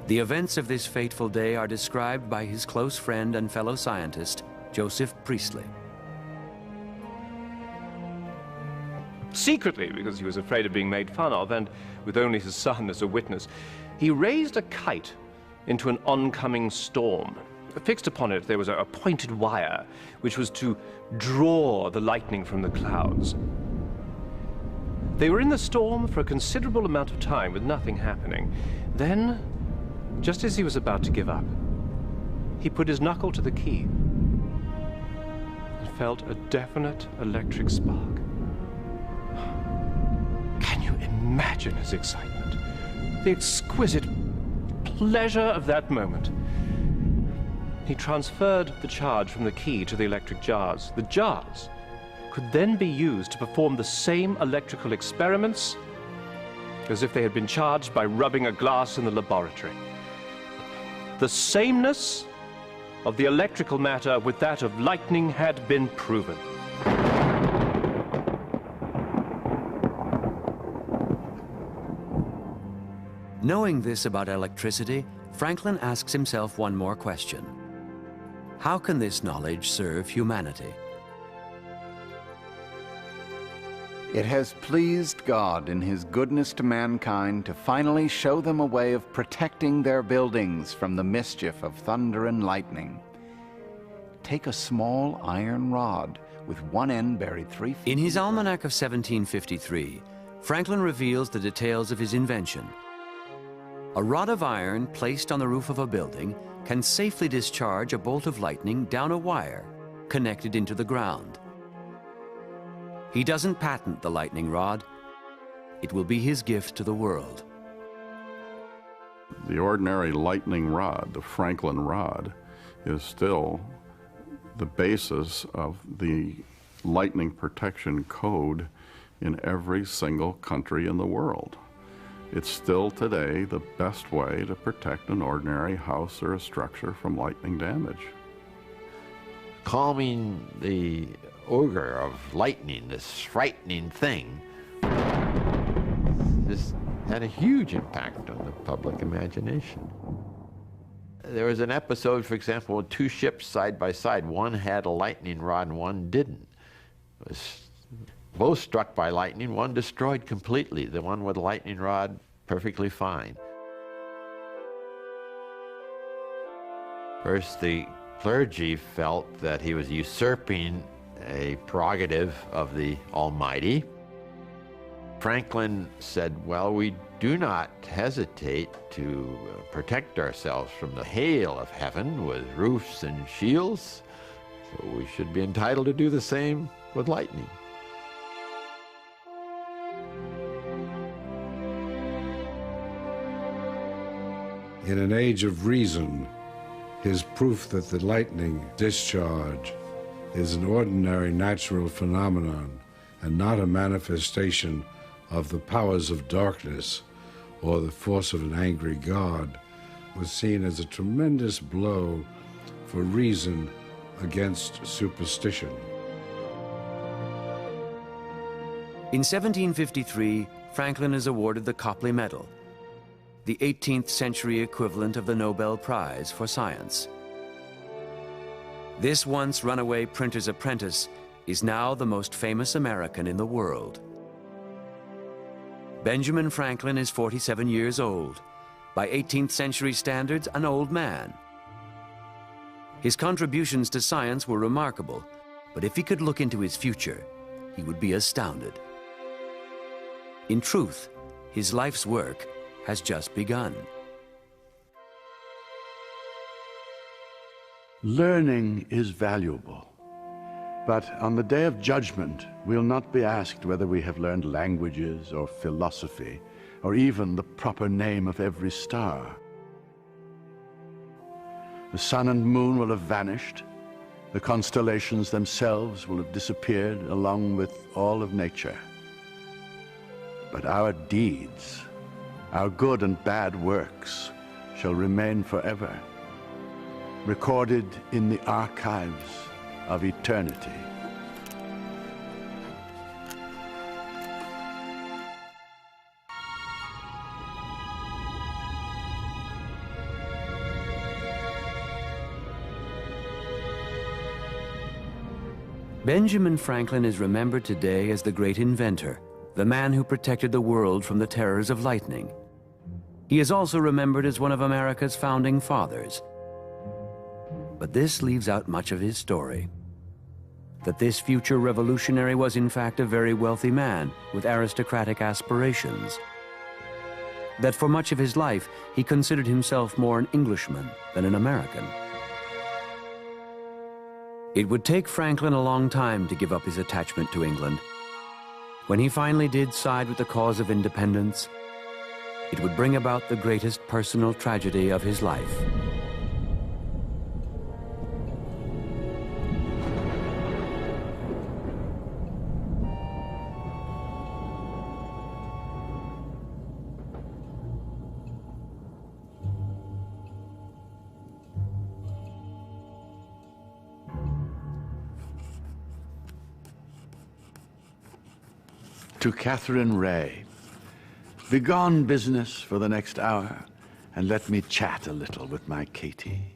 The events of this fateful day are described by his close friend and fellow scientist, Joseph Priestley. Secretly, because he was afraid of being made fun of, and with only his son as a witness, he raised a kite into an oncoming storm. Fixed upon it, there was a pointed wire, which was to draw the lightning from the clouds. They were in the storm for a considerable amount of time with nothing happening. Then, just as he was about to give up, he put his knuckle to the key and felt a definite electric spark. Can you imagine his excitement? The exquisite pleasure of that moment. He transferred the charge from the key to the electric jars. The jars could then be used to perform the same electrical experiments as if they had been charged by rubbing a glass in the laboratory. The sameness of the electrical matter with that of lightning had been proven. Knowing this about electricity, Franklin asks himself one more question. How can this knowledge serve humanity? It has pleased God in his goodness to mankind to finally show them a way of protecting their buildings from the mischief of thunder and lightning. Take a small iron rod with one end buried 3 feet. In his almanac of 1753, Franklin reveals the details of his invention. A rod of iron placed on the roof of a building can safely discharge a bolt of lightning down a wire connected into the ground. He doesn't patent the lightning rod. It will be his gift to the world. The ordinary lightning rod, the Franklin rod, is still the basis of the lightning protection code in every single country in the world. It's still today the best way to protect an ordinary house or a structure from lightning damage. Calming the ogre of lightning, this frightening thing, this had a huge impact on the public imagination. There was an episode, for example, with 2 ships side by side. One had a lightning rod and one didn't. It was both struck by lightning, one destroyed completely. The one with the lightning rod, perfectly fine. First, the clergy felt that he was usurping a prerogative of the Almighty. Franklin said, well, we do not hesitate to protect ourselves from the hail of heaven with roofs and shields, so we should be entitled to do the same with lightning. In an age of reason, his proof that the lightning discharge is an ordinary natural phenomenon and not a manifestation of the powers of darkness or the force of an angry God was seen as a tremendous blow for reason against superstition. In 1753, Franklin is awarded the Copley Medal, the 18th century equivalent of the Nobel Prize for Science. This once runaway printer's apprentice is now the most famous American in the world. Benjamin Franklin is 47 years old, by 18th century standards, an old man. His contributions to science were remarkable, but if he could look into his future, he would be astounded. In truth, his life's work has just begun. Learning is valuable, but on the day of judgment, we'll not be asked whether we have learned languages or philosophy, or even the proper name of every star. The sun and moon will have vanished, The constellations themselves will have disappeared along with all of nature. But our deeds, our good and bad works, shall remain forever, recorded in the archives of eternity. Benjamin Franklin is remembered today as the great inventor, the man who protected the world from the terrors of lightning. He is also remembered as one of America's founding fathers. But this leaves out much of his story. That this future revolutionary was in fact a very wealthy man with aristocratic aspirations. That for much of his life, he considered himself more an Englishman than an American. It would take Franklin a long time to give up his attachment to England. When he finally did side with the cause of independence, it would bring about the greatest personal tragedy of his life. To Catherine Ray, begone business for the next hour, and let me chat a little with my Katie.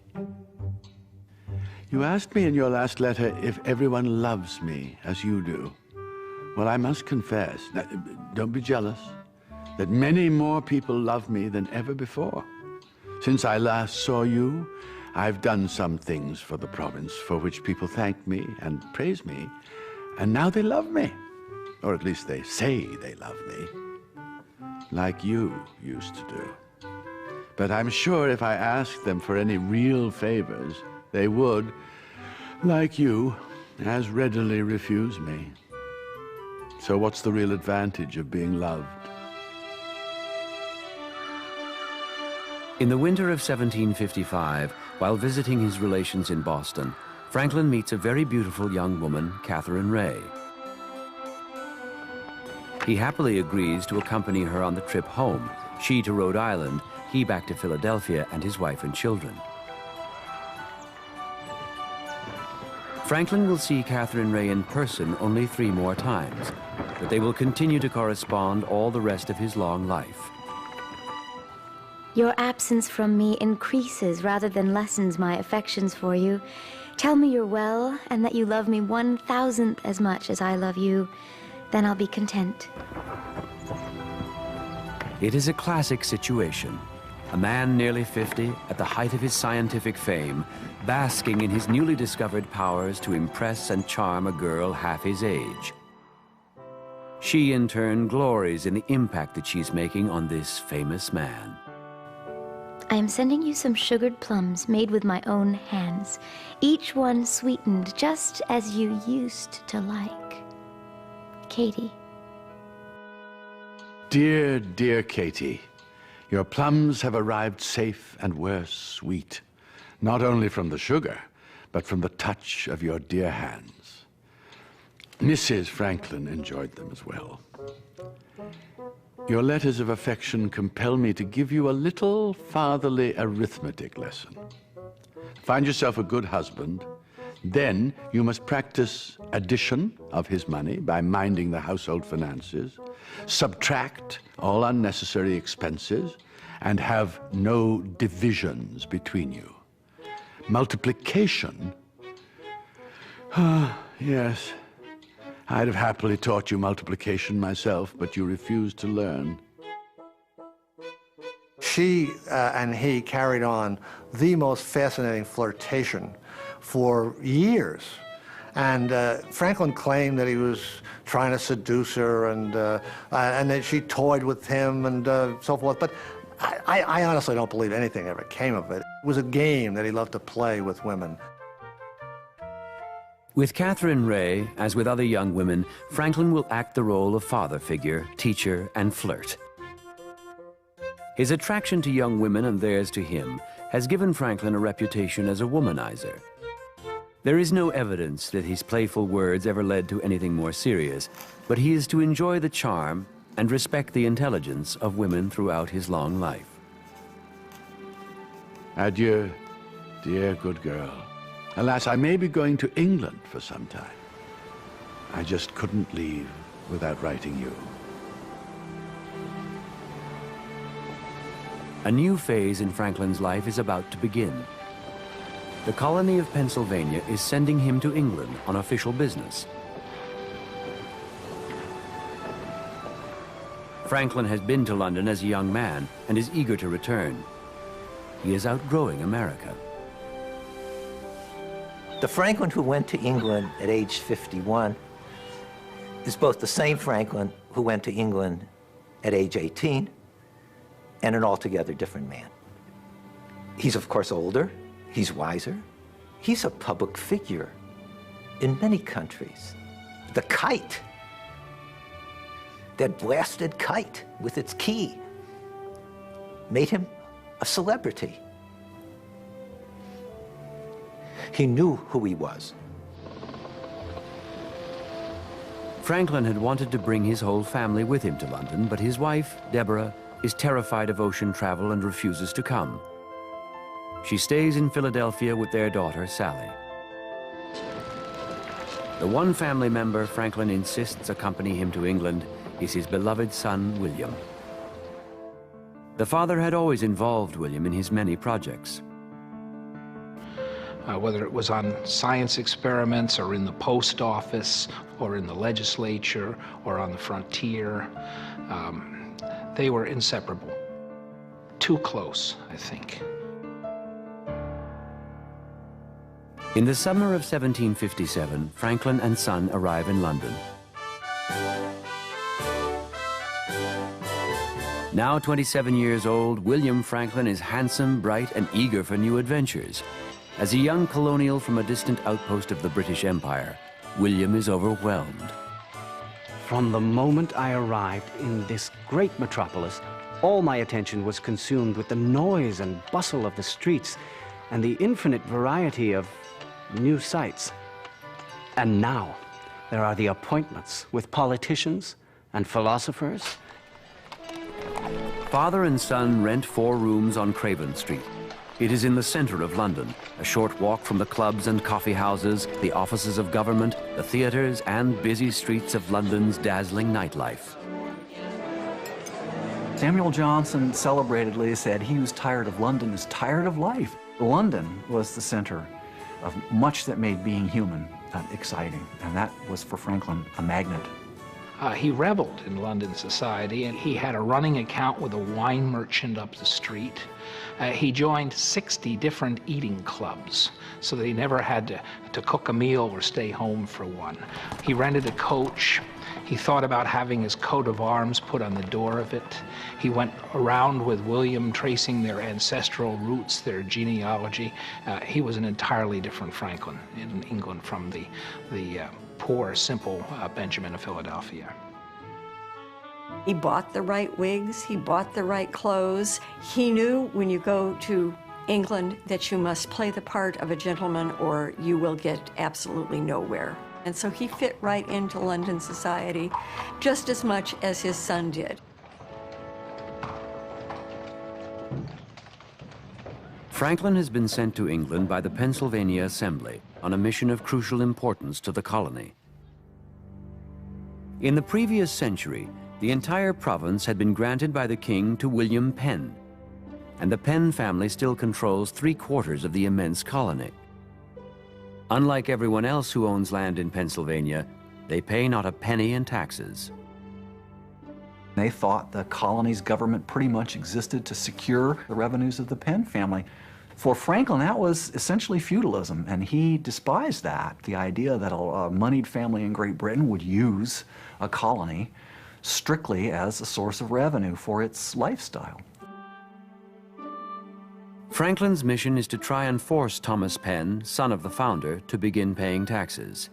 You asked me in your last letter if everyone loves me as you do. Well, I must confess, don't be jealous, that many more people love me than ever before. Since I last saw you, I've done some things for the province for which people thank me and praise me, and now they love me. Or at least they say they love me, like you used to do. But I'm sure if I asked them for any real favors, they would, like you, as readily refuse me. So what's the real advantage of being loved? In the winter of 1755, while visiting his relations in Boston, Franklin meets a very beautiful young woman, Catherine Ray. He happily agrees to accompany her on the trip home, she to Rhode Island, he back to Philadelphia and his wife and children. Franklin will see Catherine Ray in person only 3 more times, but they will continue to correspond all the rest of his long life. Your absence from me increases rather than lessens my affections for you. Tell me you're well and that you love me 1,000th as much as I love you. Then I'll be content. It is a classic situation. A man nearly 50, at the height of his scientific fame, basking in his newly discovered powers to impress and charm a girl half his age. She, in turn, glories in the impact that she's making on this famous man. I am sending you some sugared plums made with my own hands, each one sweetened just as you used to like. Katie. Dear, dear Katie, your plums have arrived safe and were sweet, not only from the sugar, but from the touch of your dear hands. Mrs. Franklin enjoyed them as well. Your letters of affection compel me to give you a little fatherly arithmetic lesson. Find yourself a good husband. Then you must practice addition of his money by minding the household finances, subtract all unnecessary expenses, and have no divisions between you. Multiplication? Yes, I'd have happily taught you multiplication myself, but you refused to learn. She and he carried on the most fascinating flirtation for years. And Franklin claimed that he was trying to seduce her and that she toyed with him and so forth. But I honestly don't believe anything ever came of it. It was a game that he loved to play with women. With Catherine Ray, as with other young women, Franklin will act the role of father figure, teacher, and flirt. His attraction to young women and theirs to him has given Franklin a reputation as a womanizer. There is no evidence that his playful words ever led to anything more serious, but he is to enjoy the charm and respect the intelligence of women throughout his long life. Adieu, dear good girl. Alas, I may be going to England for some time. I just couldn't leave without writing you. A new phase in Franklin's life is about to begin. The colony of Pennsylvania is sending him to England on official business. Franklin has been to London as a young man and is eager to return. He is outgrowing America. The Franklin who went to England at age 51 is both the same Franklin who went to England at age 18 and an altogether different man. He's of course older, he's wiser, he's a public figure in many countries. The kite, that blasted kite with its key, made him a celebrity. He knew who he was. Franklin had wanted to bring his whole family with him to London, but his wife, Deborah, is terrified of ocean travel and refuses to come. She stays in Philadelphia with their daughter, Sally. The one family member Franklin insists accompany him to England is his beloved son, William. The father had always involved William in his many projects. Whether it was on science experiments or in the post office or in the legislature or on the frontier, they were inseparable. Too close, I think. In the summer of 1757, Franklin and son arrive in London. Now 27 years old, William Franklin is handsome, bright, and eager for new adventures. As a young colonial from a distant outpost of the British Empire, William is overwhelmed. From the moment I arrived in this great metropolis, all my attention was consumed with the noise and bustle of the streets and the infinite variety of new sights. And now, there are the appointments with politicians and philosophers. Father and son rent 4 rooms on Craven Street. It is in the center of London, a short walk from the clubs and coffee houses, the offices of government, the theaters, and busy streets of London's dazzling nightlife. Samuel Johnson celebratedly said he who's tired of London is tired of life. London was the center of much that made being human exciting, and that was for Franklin a magnet. He reveled in London society, and he had a running account with a wine merchant up the street. He joined 60 different eating clubs, so that he never had to cook a meal or stay home for one. He rented a coach. He thought about having his coat of arms put on the door of it. He went around with William, tracing their ancestral roots, their genealogy. He was an entirely different Franklin in England from the poor, simple Benjamin of Philadelphia. He bought the right wigs, he bought the right clothes. He knew when you go to England that you must play the part of a gentleman or you will get absolutely nowhere. And so he fit right into London society just as much as his son did. Franklin has been sent to England by the Pennsylvania Assembly on a mission of crucial importance to the colony. In the previous century, the entire province had been granted by the king to William Penn, and the Penn family still controls 3/4 of the immense colony. Unlike everyone else who owns land in Pennsylvania, they pay not a penny in taxes. They thought the colony's government pretty much existed to secure the revenues of the Penn family. For Franklin, that was essentially feudalism, and he despised that, the idea that a moneyed family in Great Britain would use a colony strictly as a source of revenue for its lifestyle. Franklin's mission is to try and force Thomas Penn, son of the founder, to begin paying taxes.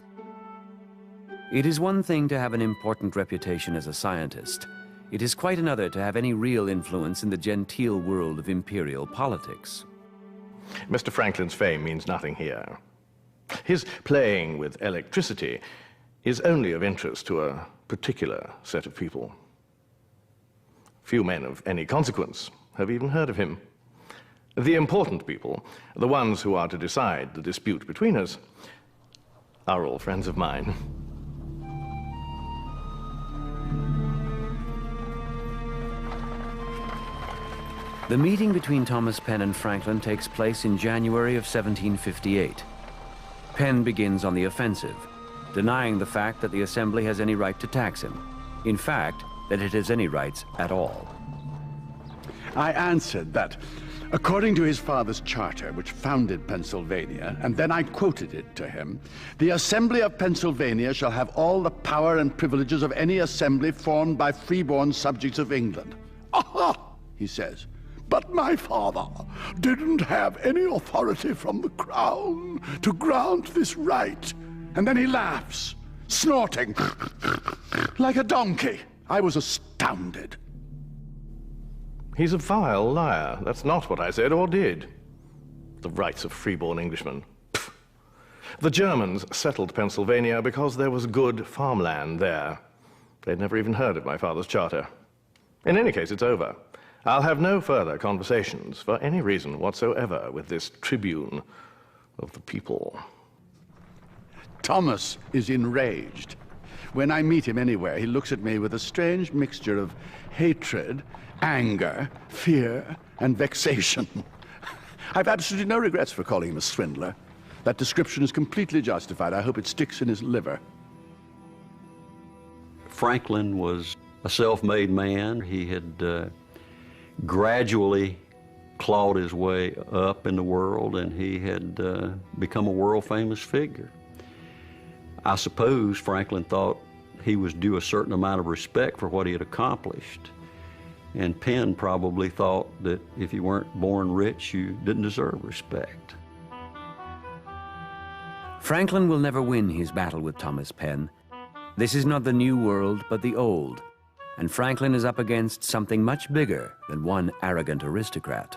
It is one thing to have an important reputation as a scientist. It is quite another to have any real influence in the genteel world of imperial politics. Mr. Franklin's fame means nothing here. His playing with electricity is only of interest to a particular set of people. Few men of any consequence have even heard of him. The important people, the ones who are to decide the dispute between us, are all friends of mine. The meeting between Thomas Penn and Franklin takes place in January of 1758. Penn begins on the offensive, denying the fact that the Assembly has any right to tax him. In fact, that it has any rights at all. I answered that, according to his father's charter, which founded Pennsylvania, and then I quoted it to him, the Assembly of Pennsylvania shall have all the power and privileges of any assembly formed by freeborn subjects of England. Aha, he says. But my father didn't have any authority from the crown to grant this right. And then he laughs, snorting like a donkey. I was astounded. He's a vile liar. That's not what I said or did. The rights of freeborn Englishmen. Pfft. The Germans settled Pennsylvania because there was good farmland there. They'd never even heard of my father's charter. In any case, it's over. I'll have no further conversations for any reason whatsoever with this tribune of the people. Thomas is enraged. When I meet him anywhere, he looks at me with a strange mixture of hatred, anger, fear, and vexation. I've absolutely no regrets for calling him a swindler. That description is completely justified. I hope it sticks in his liver. Franklin was a self-made man. He had gradually clawed his way up in the world, and he had become a world-famous figure. I suppose Franklin thought he was due a certain amount of respect for what he had accomplished. And Penn probably thought that if you weren't born rich, you didn't deserve respect. Franklin will never win his battle with Thomas Penn. This is not the new world, but the old. And Franklin is up against something much bigger than one arrogant aristocrat.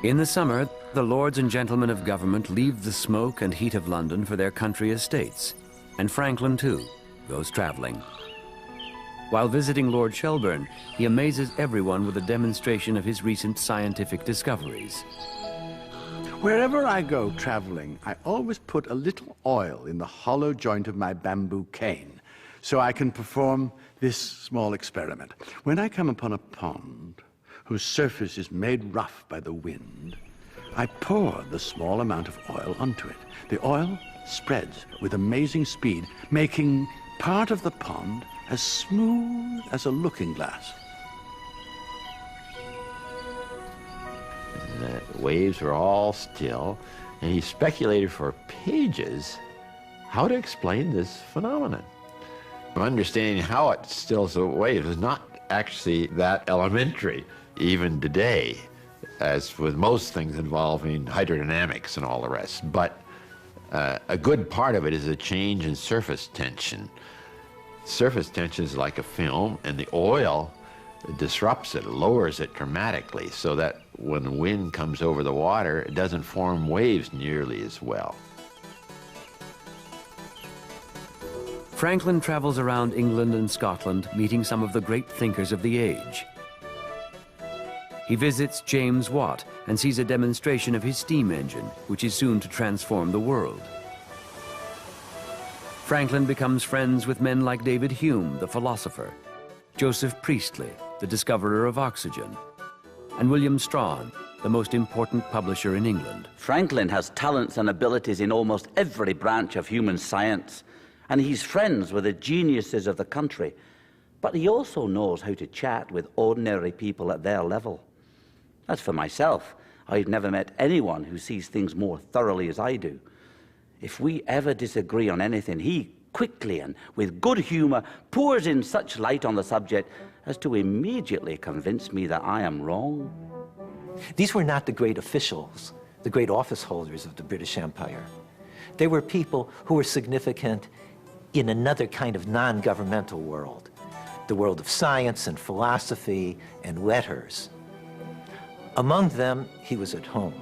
In the summer, the lords and gentlemen of government leave the smoke and heat of London for their country estates, and Franklin, too, goes traveling. While visiting Lord Shelburne, he amazes everyone with a demonstration of his recent scientific discoveries. Wherever I go traveling, I always put a little oil in the hollow joint of my bamboo cane so I can perform this small experiment. When I come upon a pond whose surface is made rough by the wind, I pour the small amount of oil onto it. The oil spreads with amazing speed, making part of the pond as smooth as a looking glass. The waves were all still, and he speculated for pages how to explain this phenomenon. Understanding how it stills the waves is not actually that elementary, even today, as with most things involving hydrodynamics and all the rest. But a good part of it is a change in surface tension. Surface tension is like a film, and the oil disrupts it, lowers it dramatically, so that when the wind comes over the water, it doesn't form waves nearly as well. Franklin travels around England and Scotland, meeting some of the great thinkers of the age. He visits James Watt and sees a demonstration of his steam engine, which is soon to transform the world. Franklin becomes friends with men like David Hume, the philosopher, Joseph Priestley, the discoverer of oxygen, and William Strahan, the most important publisher in England. Franklin has talents and abilities in almost every branch of human science, and he's friends with the geniuses of the country. But he also knows how to chat with ordinary people at their level. As for myself, I've never met anyone who sees things more thoroughly as I do. If we ever disagree on anything, he quickly and with good humor pours in such light on the subject as to immediately convince me that I am wrong. These were not the great officials, the great office holders of the British Empire. They were people who were significant in another kind of non-governmental world. the world of science and philosophy and letters. Among them, he was at home,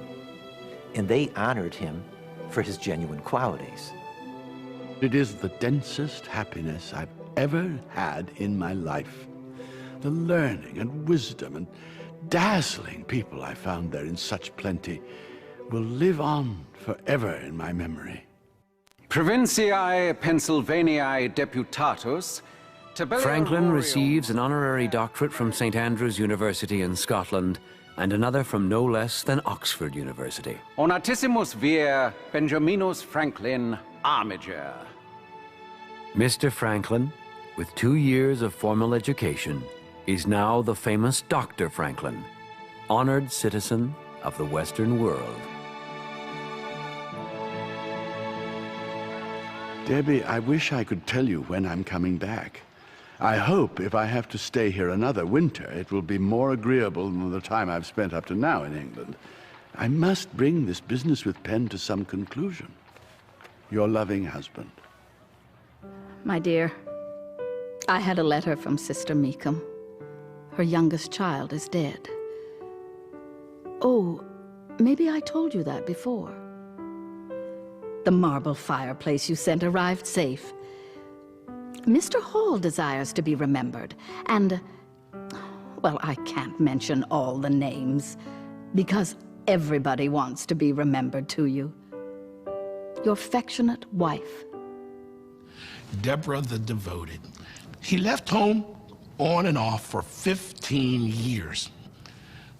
and they honored him for his genuine qualities. It is the densest happiness I've ever had in my life. The learning and wisdom and dazzling people I found there in such plenty will live on forever in my memory. Provinciae Pennsylvaniae Deputatus. Franklin receives an honorary doctorate from St. Andrews University in Scotland and another from no less than Oxford University. Onatissimus vir Benjaminus Franklin Armiger. Mr. Franklin, with 2 years of formal education, is now the famous Dr. Franklin, honored citizen of the Western world. Debbie, I wish I could tell you when I'm coming back. I hope if I have to stay here another winter, it will be more agreeable than the time I've spent up to now in England. I must bring this business with Penn to some conclusion. Your loving husband. My dear, I had a letter from Sister Meekum. Her youngest child is dead. Oh, maybe I told you that before. The marble fireplace you sent arrived safe. Mr. Hall desires to be remembered, and, well, I can't mention all the names, because everybody wants to be remembered to you. Your affectionate wife. Deborah the Devoted. He left home on and off for 15 years.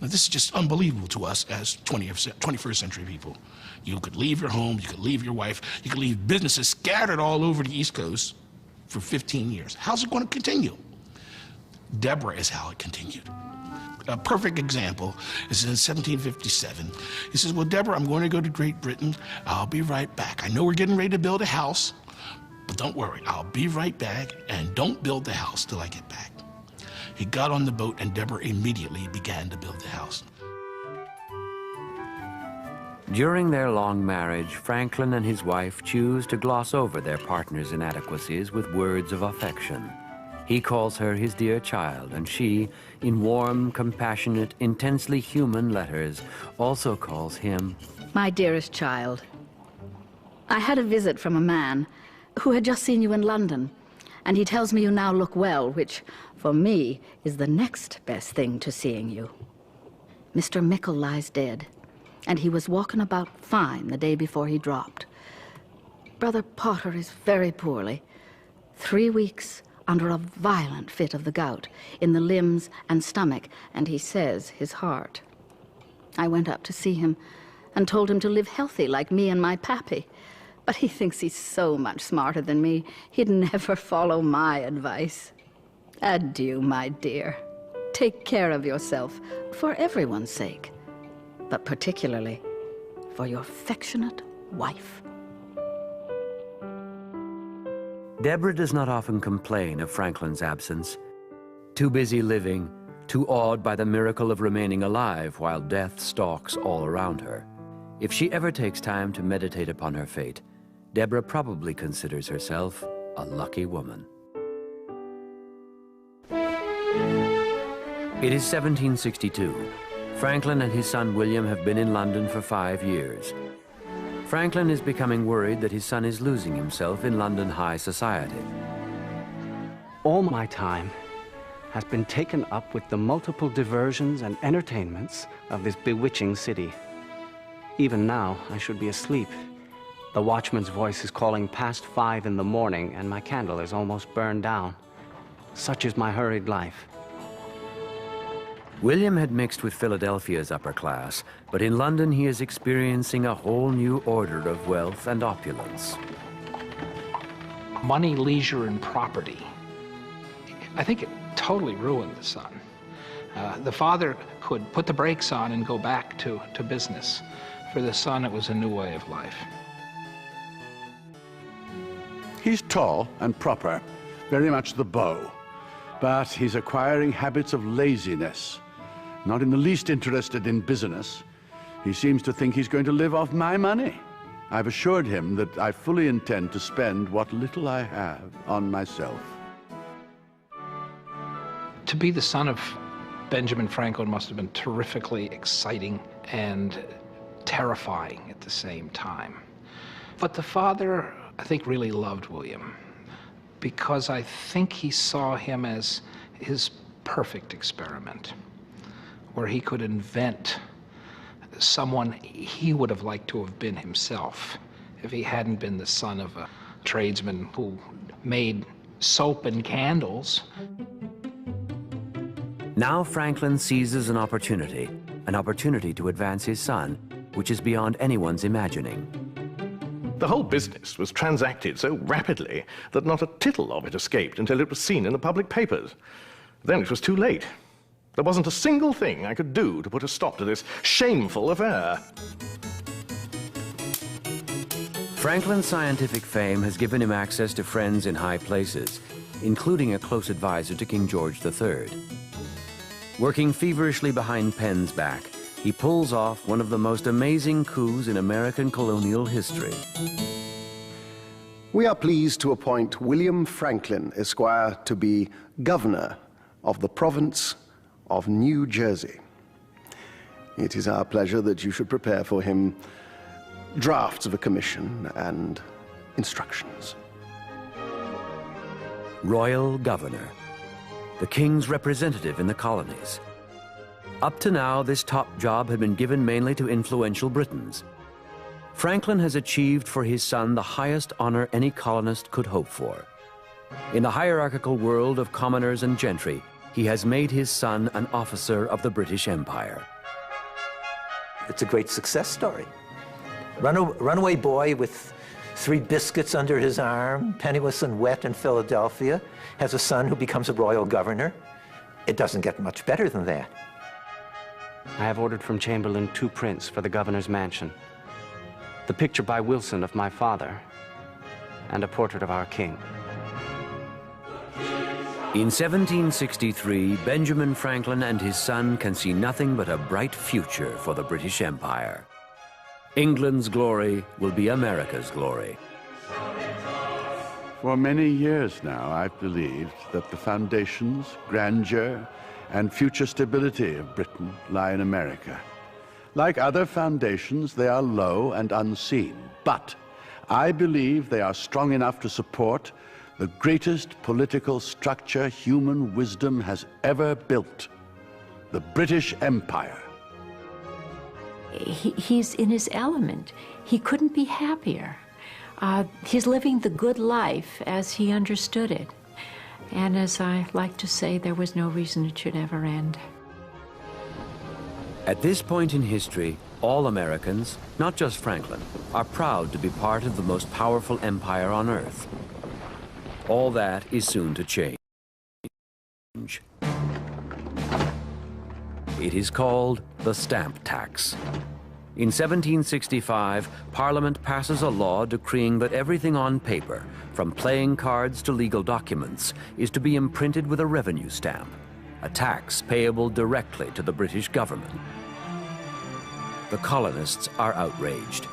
Now, this is just unbelievable to us as 21st century people. You could leave your home, you could leave your wife, you could leave businesses scattered all over the East Coast for 15 years. How's it going to continue? Deborah is how it continued. A perfect example is in 1757. He says, well, Deborah, I'm going to go to Great Britain. I'll be right back. I know we're getting ready to build a house, but don't worry, I'll be right back, and don't build the house till I get back. He got on the boat, and Deborah immediately began to build the house. During their long marriage, Franklin and his wife choose to gloss over their partner's inadequacies with words of affection. He calls her his dear child, and she, in warm, compassionate, intensely human letters, also calls him My dearest child. I had a visit from a man who had just seen you in London, and he tells me you now look well, which, for me, is the next best thing to seeing you. Mr. Mickle lies dead, and he was walking about fine the day before he dropped. Brother Potter is very poorly, 3 weeks under a violent fit of the gout in the limbs and stomach, and he says his heart. I went up to see him and told him to live healthy like me and my pappy, but he thinks he's so much smarter than me, he'd never follow my advice. Adieu, my dear. Take care of yourself for everyone's sake, but particularly for your affectionate wife. Deborah does not often complain of Franklin's absence. Too busy living, too awed by the miracle of remaining alive while death stalks all around her. If she ever takes time to meditate upon her fate, Deborah probably considers herself a lucky woman. It is 1762. Franklin and his son William have been in London for 5 years. Franklin is becoming worried that his son is losing himself in London high society. All my time has been taken up with the multiple diversions and entertainments of this bewitching city. Even now, I should be asleep. The watchman's voice is calling past 5 in the morning, and my candle is almost burned down. Such is my hurried life. William had mixed with Philadelphia's upper class, but in London he is experiencing a whole new order of wealth and opulence. Money, leisure, and property. I think it totally ruined the son. The father could put the brakes on and go back to business. For the son, it was a new way of life. He's tall and proper, very much the beau, but he's acquiring habits of laziness. Not in the least interested in business. He seems to think he's going to live off my money. I've assured him that I fully intend to spend what little I have on myself. To be the son of Benjamin Franklin must have been terrifically exciting and terrifying at the same time. But the father, I think, really loved William because I think he saw him as his perfect experiment, where he could invent someone he would have liked to have been himself if he hadn't been the son of a tradesman who made soap and candles. Now Franklin seizes an opportunity to advance his son, which is beyond anyone's imagining. The whole business was transacted so rapidly that not a tittle of it escaped until it was seen in the public papers. Then it was too late. There wasn't a single thing I could do to put a stop to this shameful affair. Franklin's scientific fame has given him access to friends in high places, including a close advisor to King George III. Working feverishly behind Penn's back, he pulls off one of the most amazing coups in American colonial history. We are pleased to appoint William Franklin, Esquire, to be governor of the province of New Jersey. It is our pleasure that you should prepare for him drafts of a commission and instructions. Royal Governor, the king's representative in the colonies. Up to now, this top job had been given mainly to influential Britons. Franklin has achieved for his son the highest honor any colonist could hope for. In the hierarchical world of commoners and gentry, he has made his son an officer of the British Empire. It's a great success story. Runaway boy with 3 biscuits under his arm, penniless and wet in Philadelphia, has a son who becomes a royal governor. It doesn't get much better than that. I have ordered from Chamberlain 2 prints for the governor's mansion. The picture by Wilson of my father, and a portrait of our king. In 1763, Benjamin Franklin and his son can see nothing but a bright future for the British Empire. England's glory will be America's glory. For many years now, I've believed that the foundations, grandeur, and future stability of Britain lie in America. Like other foundations, they are low and unseen, but I believe they are strong enough to support the greatest political structure human wisdom has ever built, the British Empire. He's in his element. He couldn't be happier. He's living the good life as he understood it. And as I like to say, there was no reason it should ever end. At this point in history, all Americans, not just Franklin, are proud to be part of the most powerful empire on earth. All that is soon to change. It is called the stamp tax. In 1765, Parliament passes a law decreeing that everything on paper, from playing cards to legal documents, is to be imprinted with a revenue stamp, a tax payable directly to the British government. The colonists are outraged.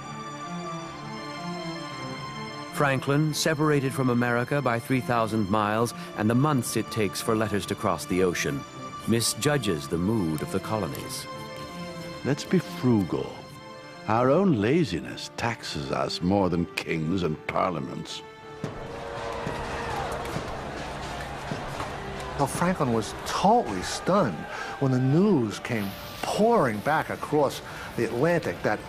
Franklin, separated from America by 3,000 miles and the months it takes for letters to cross the ocean, misjudges the mood of the colonies. Let's be frugal. Our own laziness taxes us more than kings and parliaments. Now, Franklin was totally stunned when the news came pouring back across the Atlantic that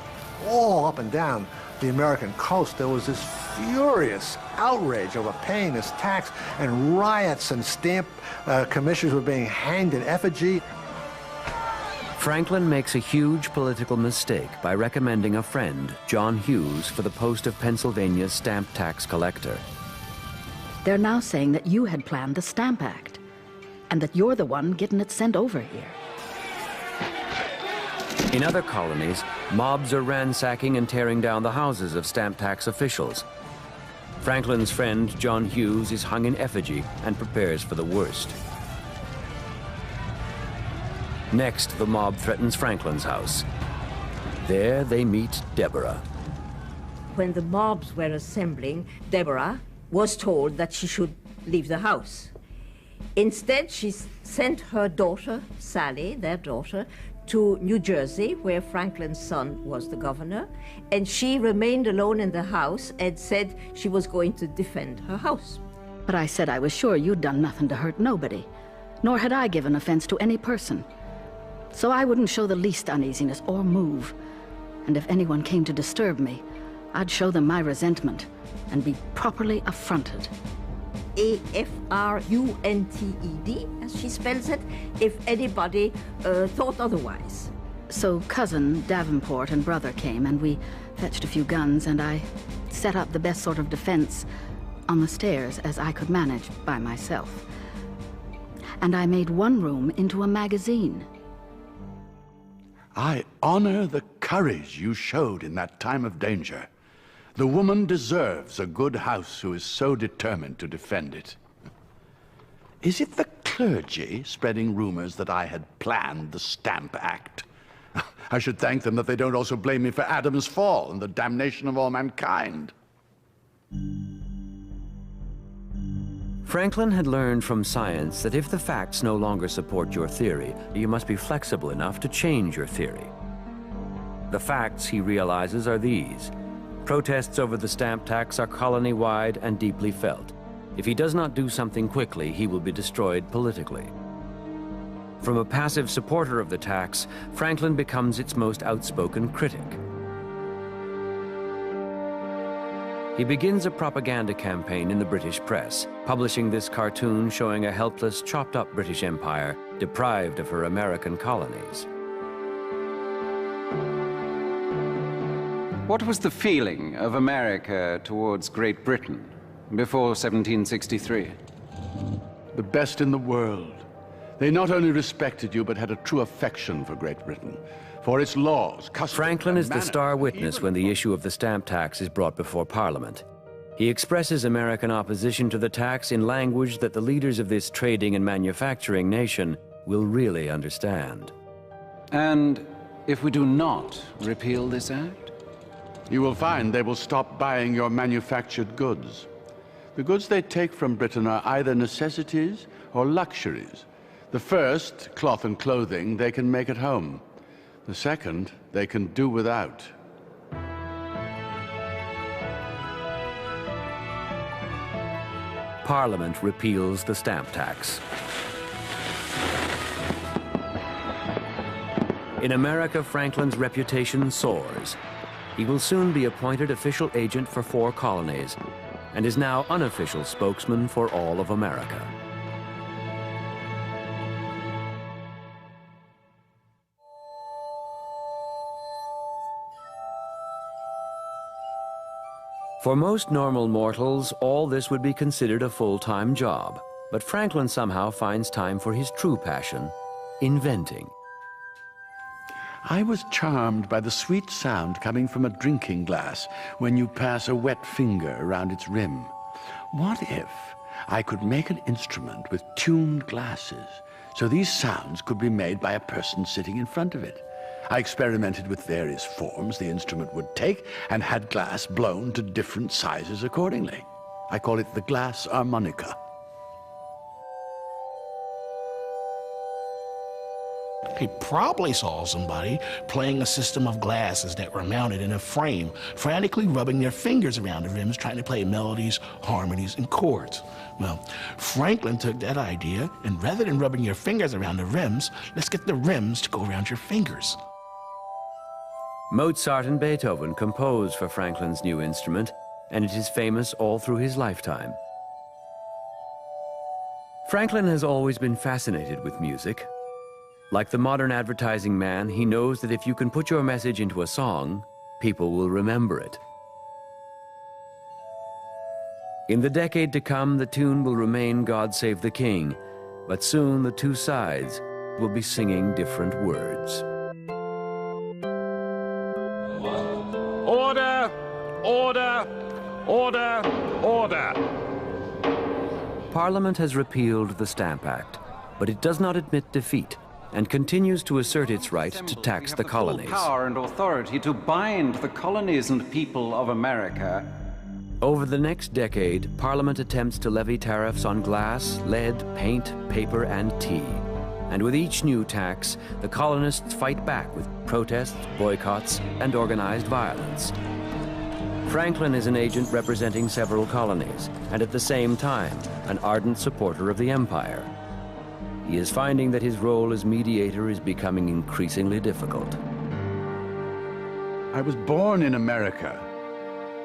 all up and down the American coast there was this furious outrage over paying this tax, and riots and stamp commissioners were being hanged in effigy. Franklin makes a huge political mistake by recommending a friend, John Hughes, for the post of Pennsylvania's stamp tax collector. They're now saying that you had planned the Stamp Act, and that you're the one getting it sent over here. In other colonies, mobs are ransacking and tearing down the houses of stamp tax officials. Franklin's friend, John Hughes, is hung in effigy and prepares for the worst. Next, the mob threatens Franklin's house. There they meet Deborah. When the mobs were assembling, Deborah was told that she should leave the house. Instead, she sent her daughter, Sally, their daughter, to New Jersey, where Franklin's son was the governor, and she remained alone in the house and said she was going to defend her house. But I said I was sure you'd done nothing to hurt nobody, nor had I given offense to any person. So I wouldn't show the least uneasiness or move. And if anyone came to disturb me, I'd show them my resentment and be properly affronted. A-F-R-U-N-T-E-D, as she spells it, if anybody thought otherwise. So cousin Davenport and brother came, and we fetched a few guns, and I set up the best sort of defense on the stairs as I could manage by myself. And I made one room into a magazine. I honor the courage you showed in that time of danger. The woman deserves a good house who is so determined to defend it. Is it the clergy spreading rumors that I had planned the Stamp Act? I should thank them that they don't also blame me for Adam's fall and the damnation of all mankind. Franklin had learned from science that if the facts no longer support your theory, you must be flexible enough to change your theory. The facts, he realizes, are these. Protests over the stamp tax are colony-wide and deeply felt. If he does not do something quickly, he will be destroyed politically. From a passive supporter of the tax, Franklin becomes its most outspoken critic. He begins a propaganda campaign in the British press, publishing this cartoon showing a helpless, chopped-up British Empire deprived of her American colonies. What was the feeling of America towards Great Britain before 1763? The best in the world. They not only respected you, but had a true affection for Great Britain, for its laws, customs, Franklin is the star witness when the issue of the stamp tax is brought before Parliament. He expresses American opposition to the tax in language that the leaders of this trading and manufacturing nation will really understand. And if we do not repeal this act? You will find they will stop buying your manufactured goods. The goods they take from Britain are either necessities or luxuries. The first, cloth and clothing, they can make at home. The second, they can do without. Parliament repeals the stamp tax. In America, Franklin's reputation soars. He will soon be appointed official agent for 4 colonies and is now unofficial spokesman for all of America. For most normal mortals, all this would be considered a full-time job. But Franklin somehow finds time for his true passion, inventing. I was charmed by the sweet sound coming from a drinking glass when you pass a wet finger around its rim. What if I could make an instrument with tuned glasses so these sounds could be made by a person sitting in front of it? I experimented with various forms the instrument would take and had glass blown to different sizes accordingly. I call it the glass harmonica. He probably saw somebody playing a system of glasses that were mounted in a frame, frantically rubbing their fingers around the rims, trying to play melodies, harmonies, and chords. Well, Franklin took that idea, and rather than rubbing your fingers around the rims, let's get the rims to go around your fingers. Mozart and Beethoven composed for Franklin's new instrument, and it is famous all through his lifetime. Franklin has always been fascinated with music. Like the modern advertising man, he knows that if you can put your message into a song, people will remember it. In the decade to come, the tune will remain God Save the King, but soon the two sides will be singing different words. Order! Order! Order! Order! Parliament has repealed the Stamp Act, but it does not admit defeat and continues to assert its right to tax the colonies. Power and authority to bind the colonies and people of America Over the next decade, Parliament attempts to levy tariffs on glass, lead, paint, paper, and tea. And with each new tax, the colonists fight back with protests, boycotts, and organized violence. Franklin is an agent representing several colonies, and at the same time, an ardent supporter of the empire. He is finding that his role as mediator is becoming increasingly difficult. I was born in America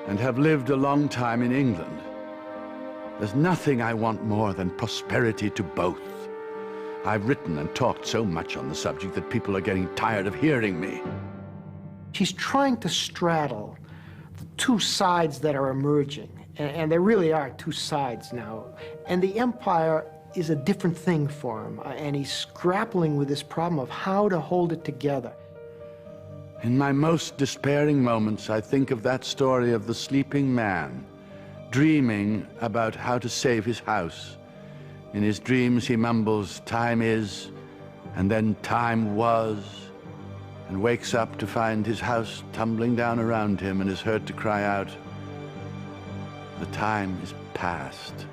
and have lived a long time in England. There's nothing I want more than prosperity to both. I've written and talked so much on the subject that people are getting tired of hearing me. He's trying to straddle the two sides that are emerging, and there really are two sides now. And the empire is a different thing for him, and he's grappling with this problem of how to hold it together. In my most despairing moments, I think of that story of the sleeping man, dreaming about how to save his house. In his dreams, he mumbles, "Time is," and then "time was," and wakes up to find his house tumbling down around him and is heard to cry out, "The time is past."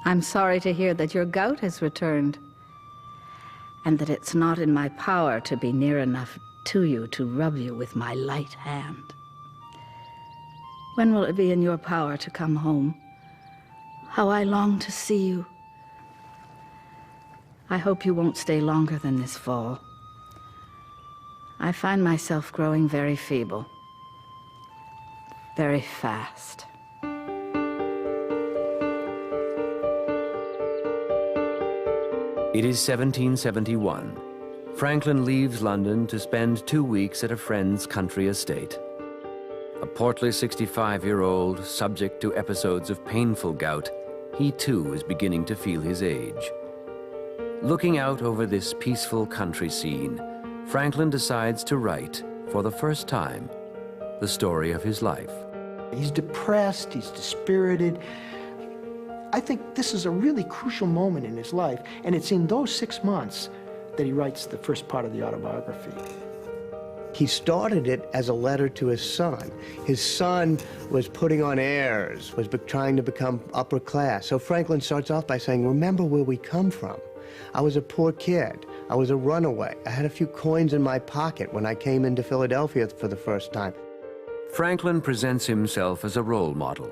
I'm sorry to hear that your gout has returned, and that it's not in my power to be near enough to you to rub you with my light hand. When will it be in your power to come home? How I long to see you. I hope you won't stay longer than this fall. I find myself growing very feeble, very fast. It is 1771. Franklin leaves London to spend 2 weeks at a friend's country estate. A portly 65-year-old, subject to episodes of painful gout, he too is beginning to feel his age. Looking out over this peaceful country scene, Franklin decides to write, for the first time, the story of his life. He's depressed, he's dispirited. I think this is a really crucial moment in his life, and it's in those 6 months that he writes the first part of the autobiography. He started it as a letter to his son. His son was putting on airs, was trying to become upper class. So Franklin starts off by saying, "Remember where we come from. I was a poor kid. I was a runaway. I had a few coins in my pocket when I came into Philadelphia for the first time." Franklin presents himself as a role model.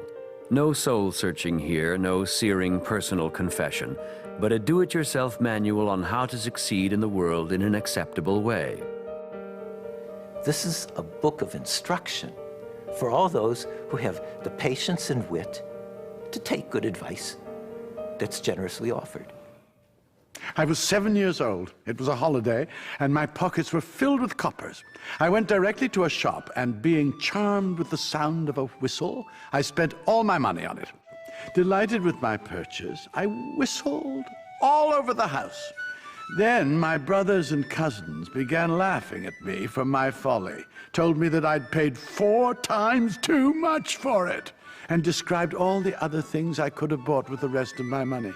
No soul-searching here, no searing personal confession, but a do-it-yourself manual on how to succeed in the world in an acceptable way. This is a book of instruction for all those who have the patience and wit to take good advice that's generously offered. I was 7 years old. It was a holiday, and my pockets were filled with coppers. I went directly to a shop, and being charmed with the sound of a whistle, I spent all my money on it. Delighted with my purchase, I whistled all over the house. Then my brothers and cousins began laughing at me for my folly, told me that I'd paid 4 times too much for it, and described all the other things I could have bought with the rest of my money.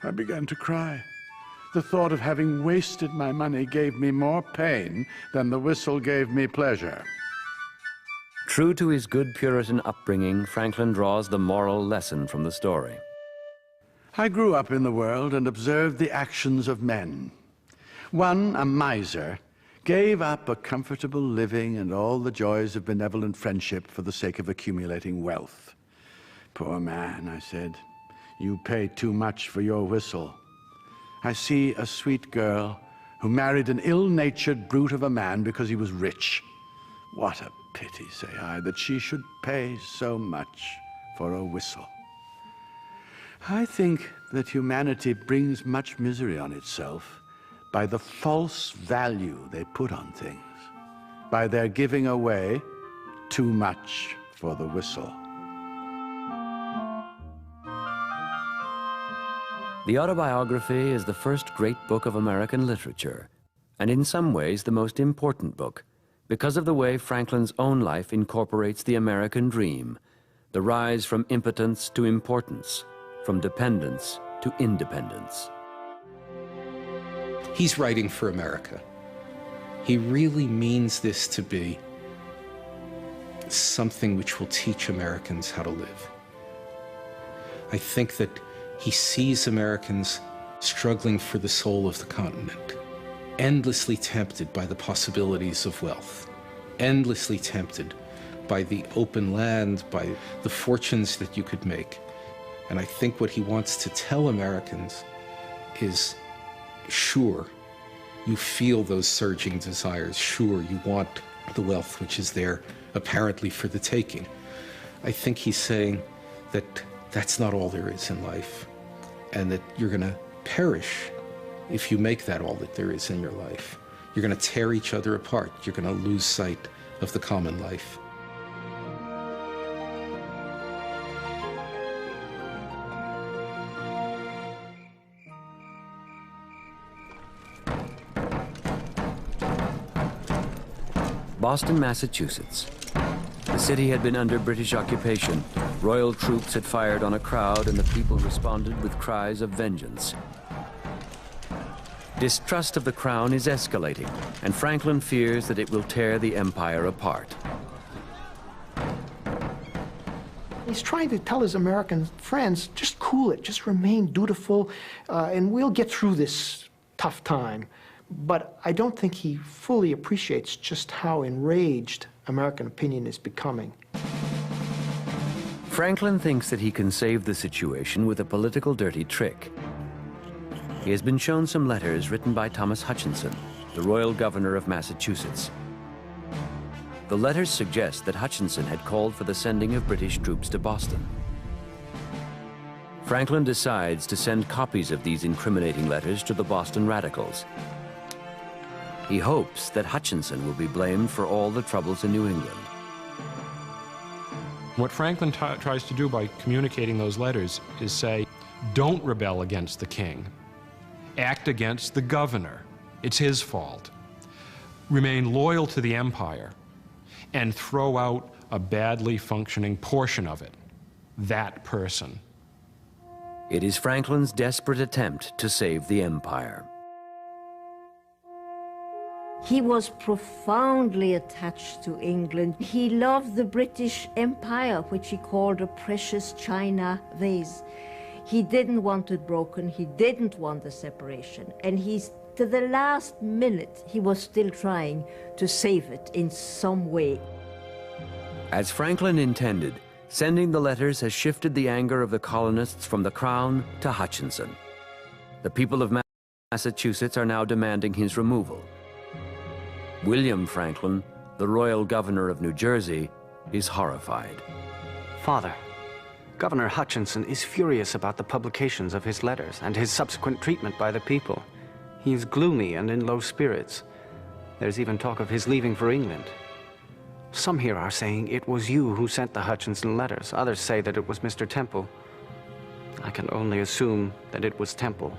I began to cry. The thought of having wasted my money gave me more pain than the whistle gave me pleasure. True to his good Puritan upbringing, Franklin draws the moral lesson from the story. I grew up in the world and observed the actions of men. One, a miser, gave up a comfortable living and all the joys of benevolent friendship for the sake of accumulating wealth. "Poor man," I said, "you pay too much for your whistle." I see a sweet girl who married an ill-natured brute of a man because he was rich. What a pity, say I, that she should pay so much for a whistle. I think that humanity brings much misery on itself by the false value they put on things, by their giving away too much for the whistle. The autobiography is the first great book of American literature, and in some ways the most important book, because of the way Franklin's own life incorporates the American dream, the rise from impotence to importance, from dependence to independence. He's writing for America. He really means this to be something which will teach Americans how to live. I think that he sees Americans struggling for the soul of the continent, endlessly tempted by the possibilities of wealth, endlessly tempted by the open land, by the fortunes that you could make. And I think what he wants to tell Americans is, sure, you feel those surging desires. Sure, you want the wealth which is there, apparently for the taking. I think he's saying that that's not all there is in life, and that you're going to perish if you make that all that there is in your life. You're going to tear each other apart. You're going to lose sight of the common life. Boston, Massachusetts. The city had been under British occupation. Royal troops had fired on a crowd, and the people responded with cries of vengeance. Distrust of the crown is escalating, and Franklin fears that it will tear the empire apart. He's trying to tell his American friends, just cool it, just remain dutiful, and we'll get through this tough time. But I don't think he fully appreciates just how enraged American opinion is becoming. Franklin thinks that he can save the situation with a political dirty trick. He has been shown some letters written by Thomas Hutchinson, the royal governor of Massachusetts. The letters suggest that Hutchinson had called for the sending of British troops to Boston. Franklin decides to send copies of these incriminating letters to the Boston radicals. He hopes that Hutchinson will be blamed for all the troubles in New England. What Franklin tries to do by communicating those letters is say, don't rebel against the king. Act against the governor. It's his fault. Remain loyal to the empire and throw out a badly functioning portion of it, that person. It is Franklin's desperate attempt to save the empire. He was profoundly attached to England. He loved the British Empire, which he called a precious china vase. He didn't want it broken. He didn't want the separation. And to the last minute, he was still trying to save it in some way. As Franklin intended, sending the letters has shifted the anger of the colonists from the Crown to Hutchinson. The people of Massachusetts are now demanding his removal. William Franklin, the royal governor of New Jersey, is horrified. Father, Governor Hutchinson is furious about the publications of his letters and his subsequent treatment by the people. He is gloomy and in low spirits. There's even talk of his leaving for England. Some here are saying it was you who sent the Hutchinson letters. Others say that it was Mr. Temple. I can only assume that it was Temple.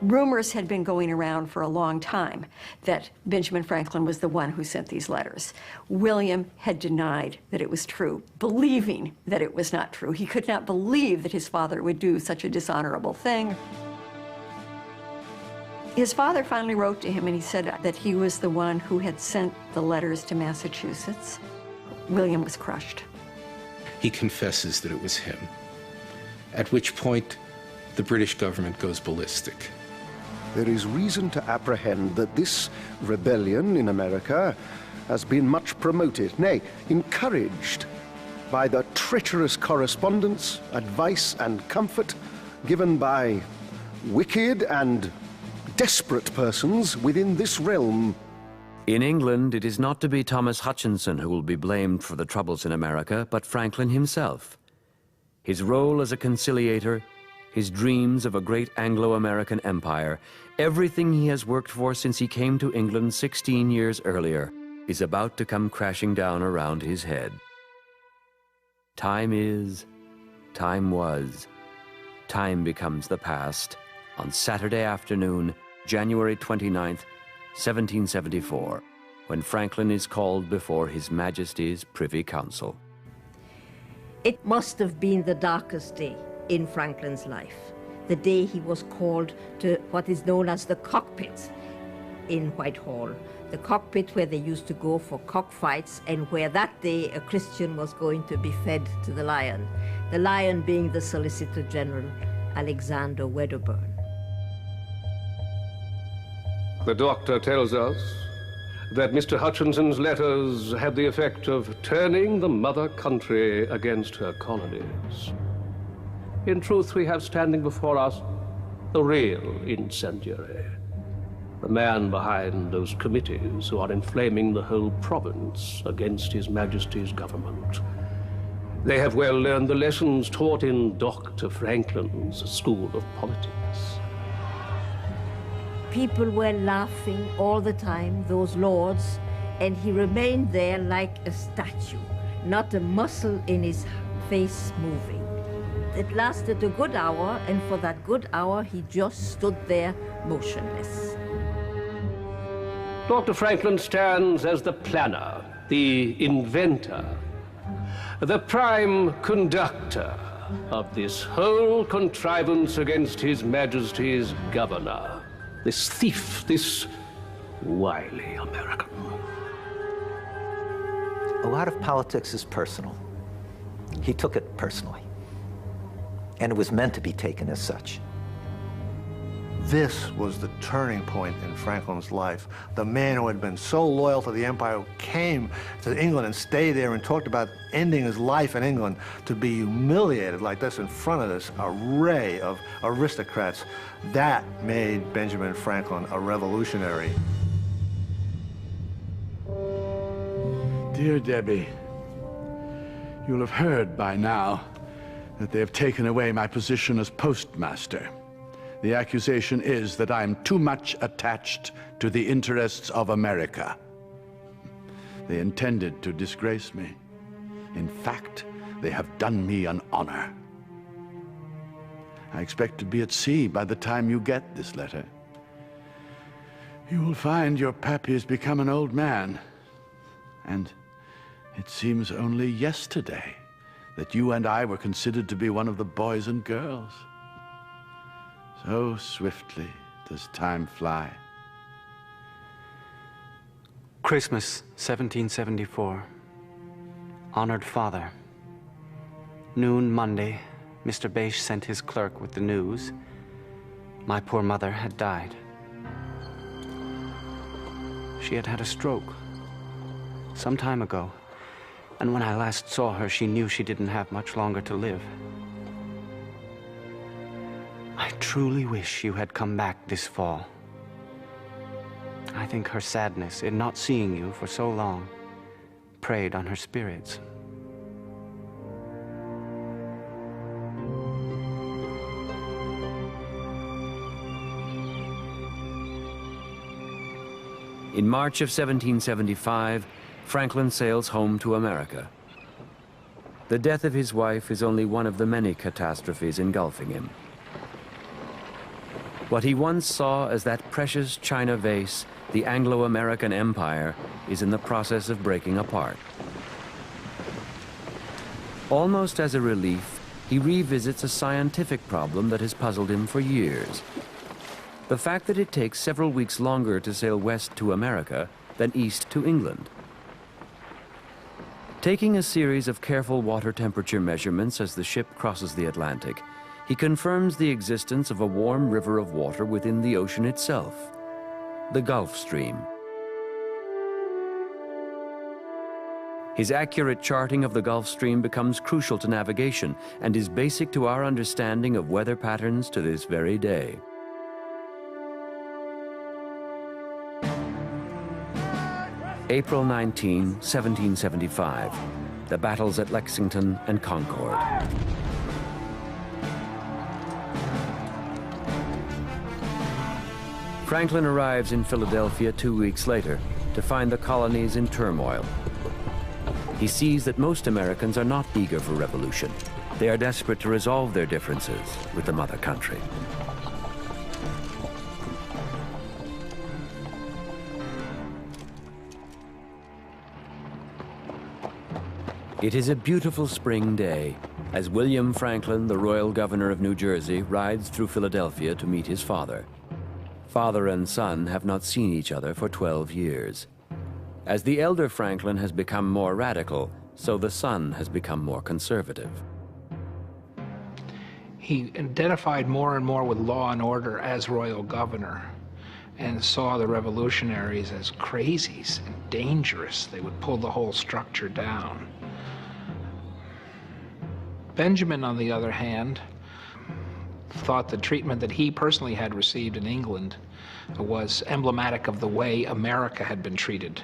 Rumors had been going around for a long time that Benjamin Franklin was the one who sent these letters. William had denied that it was true, believing that it was not true. He could not believe that his father would do such a dishonorable thing. His father finally wrote to him and he said that he was the one who had sent the letters to Massachusetts. William was crushed. He confesses that it was him, at which point the British government goes ballistic. There is reason to apprehend that this rebellion in America has been much promoted, nay, encouraged by the treacherous correspondence, advice, and comfort given by wicked and desperate persons within this realm. In England, it is not to be Thomas Hutchinson who will be blamed for the troubles in America, but Franklin himself. His role as a conciliator, his dreams of a great Anglo-American empire, everything he has worked for since he came to England 16 years earlier, is about to come crashing down around his head. Time is, time was, time becomes the past on Saturday afternoon, January 29th, 1774, when Franklin is called before His Majesty's Privy Council. It must have been the darkest day in Franklin's life, the day he was called to what is known as the cockpit in Whitehall, the cockpit where they used to go for cockfights, and where that day a Christian was going to be fed to the lion being the Solicitor General, Alexander Wedderburn. The doctor tells us that Mr. Hutchinson's letters had the effect of turning the mother country against her colonies. In truth, we have standing before us the real incendiary, the man behind those committees who are inflaming the whole province against His Majesty's government. They have well learned the lessons taught in Dr. Franklin's School of Politics. People were laughing all the time, those lords, and he remained there like a statue, not a muscle in his face moving. It lasted a good hour, and for that good hour, he just stood there motionless. Dr. Franklin stands as the planner, the inventor, the prime conductor of this whole contrivance against His Majesty's governor, this thief, this wily American. A lot of politics is personal. He took it personally, and it was meant to be taken as such. This was the turning point in Franklin's life. The man who had been so loyal to the empire, who came to England and stayed there and talked about ending his life in England, to be humiliated like this in front of this array of aristocrats, that made Benjamin Franklin a revolutionary. Dear Debbie, you'll have heard by now that they have taken away my position as postmaster. The accusation is that I'm too much attached to the interests of America. They intended to disgrace me. In fact, they have done me an honor. I expect to be at sea by the time you get this letter. You will find your pappy has become an old man. And it seems only yesterday that you and I were considered to be one of the boys and girls. So swiftly does time fly. Christmas, 1774. Honored Father. Noon Monday, Mr. Bache sent his clerk with the news. My poor mother had died. She had had a stroke some time ago, and when I last saw her, she knew she didn't have much longer to live. I truly wish you had come back this fall. I think her sadness in not seeing you for so long preyed on her spirits. In March of 1775, Franklin sails home to America. The death of his wife is only one of the many catastrophes engulfing him. What he once saw as that precious china vase, the Anglo-American Empire, is in the process of breaking apart. Almost as a relief, he revisits a scientific problem that has puzzled him for years. The fact that it takes several weeks longer to sail west to America than east to England. Taking a series of careful water temperature measurements as the ship crosses the Atlantic, he confirms the existence of a warm river of water within the ocean itself, the Gulf Stream. His accurate charting of the Gulf Stream becomes crucial to navigation and is basic to our understanding of weather patterns to this very day. April 19, 1775, the battles at Lexington and Concord. Franklin arrives in Philadelphia 2 weeks later to find the colonies in turmoil. He sees that most Americans are not eager for revolution. They are desperate to resolve their differences with the mother country. It is a beautiful spring day as William Franklin, the royal governor of New Jersey, rides through Philadelphia to meet his father. Father and son have not seen each other for 12 years. As the elder Franklin has become more radical, so the son has become more conservative. He identified more and more with law and order as royal governor and saw the revolutionaries as crazies and dangerous. They would pull the whole structure down. Benjamin, on the other hand, thought the treatment that he personally had received in England was emblematic of the way America had been treated.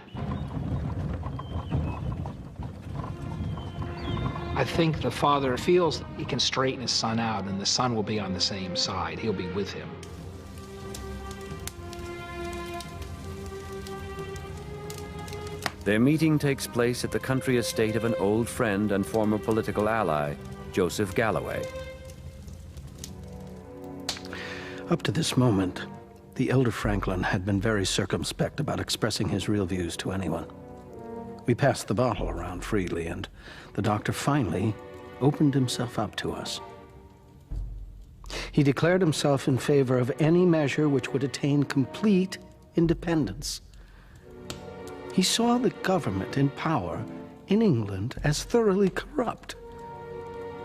I think the father feels he can straighten his son out, and the son will be on the same side. He'll be with him. Their meeting takes place at the country estate of an old friend and former political ally, Joseph Galloway. Up to this moment, the elder Franklin had been very circumspect about expressing his real views to anyone. We passed the bottle around freely, and the doctor finally opened himself up to us. He declared himself in favor of any measure which would attain complete independence. He saw the government in power in England as thoroughly corrupt,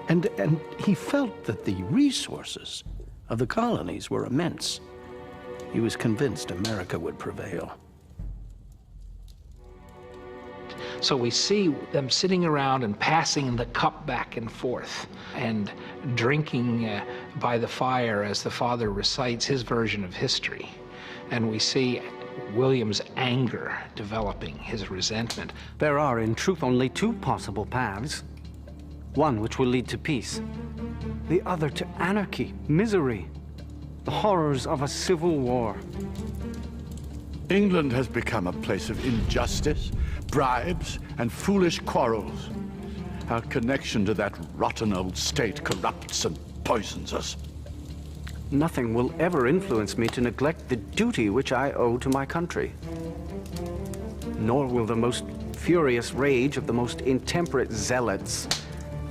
and he felt that the resources of the colonies were immense. He was convinced America would prevail. So we see them sitting around and passing the cup back and forth and drinking by the fire as the father recites his version of history. And we see William's anger developing, his resentment. There are, in truth, only two possible paths. One which will lead to peace, the other to anarchy, misery, the horrors of a civil war. England has become a place of injustice, bribes, and foolish quarrels. Our connection to that rotten old state corrupts and poisons us. Nothing will ever influence me to neglect the duty which I owe to my country. Nor will the most furious rage of the most intemperate zealots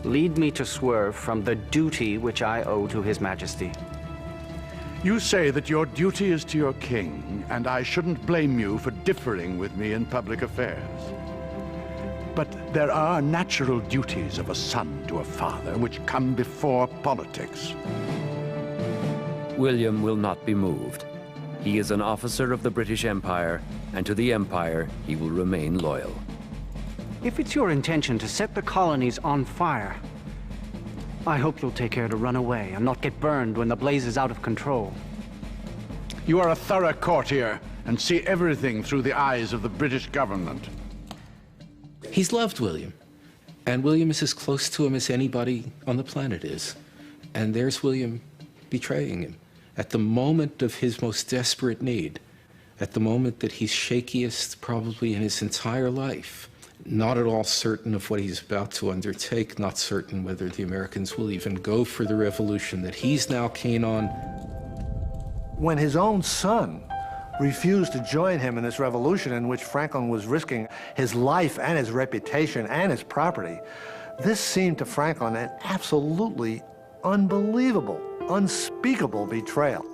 lead me to swerve from the duty which I owe to His Majesty. You say that your duty is to your king, and I shouldn't blame you for differing with me in public affairs. But there are natural duties of a son to a father which come before politics. William will not be moved. He is an officer of the British Empire, and to the Empire he will remain loyal. If it's your intention to set the colonies on fire, I hope you'll take care to run away and not get burned when the blaze is out of control. You are a thorough courtier and see everything through the eyes of the British government. He's loved William, and William is as close to him as anybody on the planet is. And there's William betraying him at the moment of his most desperate need, at the moment that he's shakiest probably in his entire life. Not at all certain of what he's about to undertake, not certain whether the Americans will even go for the revolution that he's now keen on. When his own son refused to join him in this revolution in which Franklin was risking his life and his reputation and his property, this seemed to Franklin an absolutely unbelievable, unspeakable betrayal.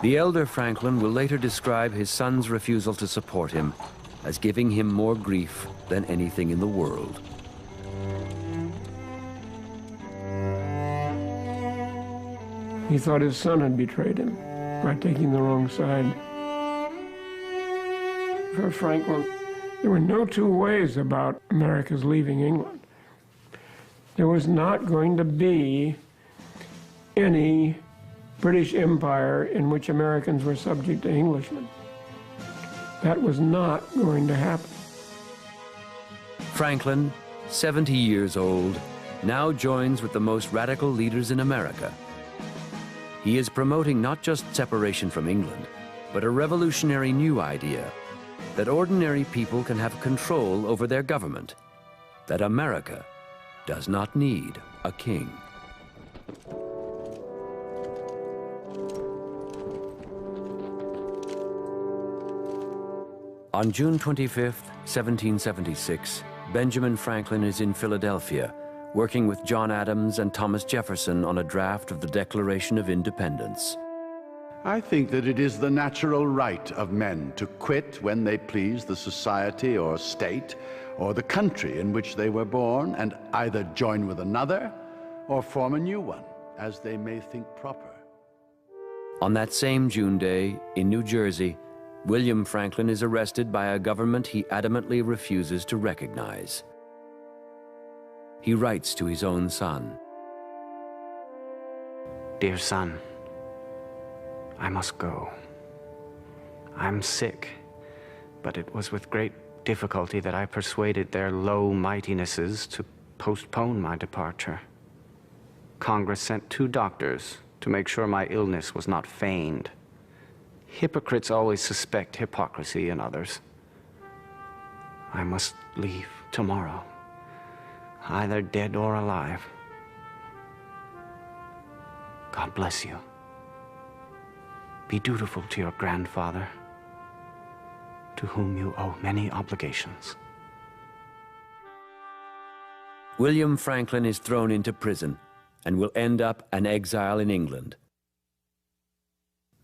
The elder Franklin will later describe his son's refusal to support him as giving him more grief than anything in the world. He thought his son had betrayed him by taking the wrong side. For Franklin, there were no two ways about America's leaving England. There was not going to be any British Empire in which Americans were subject to Englishmen. That was not going to happen. Franklin, 70 years old, now joins with the most radical leaders in America. He is promoting not just separation from England, but a revolutionary new idea that ordinary people can have control over their government, that America does not need a king. On June 25th, 1776, Benjamin Franklin is in Philadelphia, working with John Adams and Thomas Jefferson on a draft of the Declaration of Independence. I think that it is the natural right of men to quit when they please the society or state or the country in which they were born, and either join with another or form a new one, as they may think proper. On that same June day, in New Jersey, William Franklin is arrested by a government he adamantly refuses to recognize. He writes to his own son. Dear son, I must go. I'm sick, but it was with great difficulty that I persuaded their low mightinesses to postpone my departure. Congress sent 2 doctors to make sure my illness was not feigned. Hypocrites always suspect hypocrisy in others. I must leave tomorrow, either dead or alive. God bless you. Be dutiful to your grandfather, to whom you owe many obligations. William Franklin is thrown into prison and will end up an exile in England.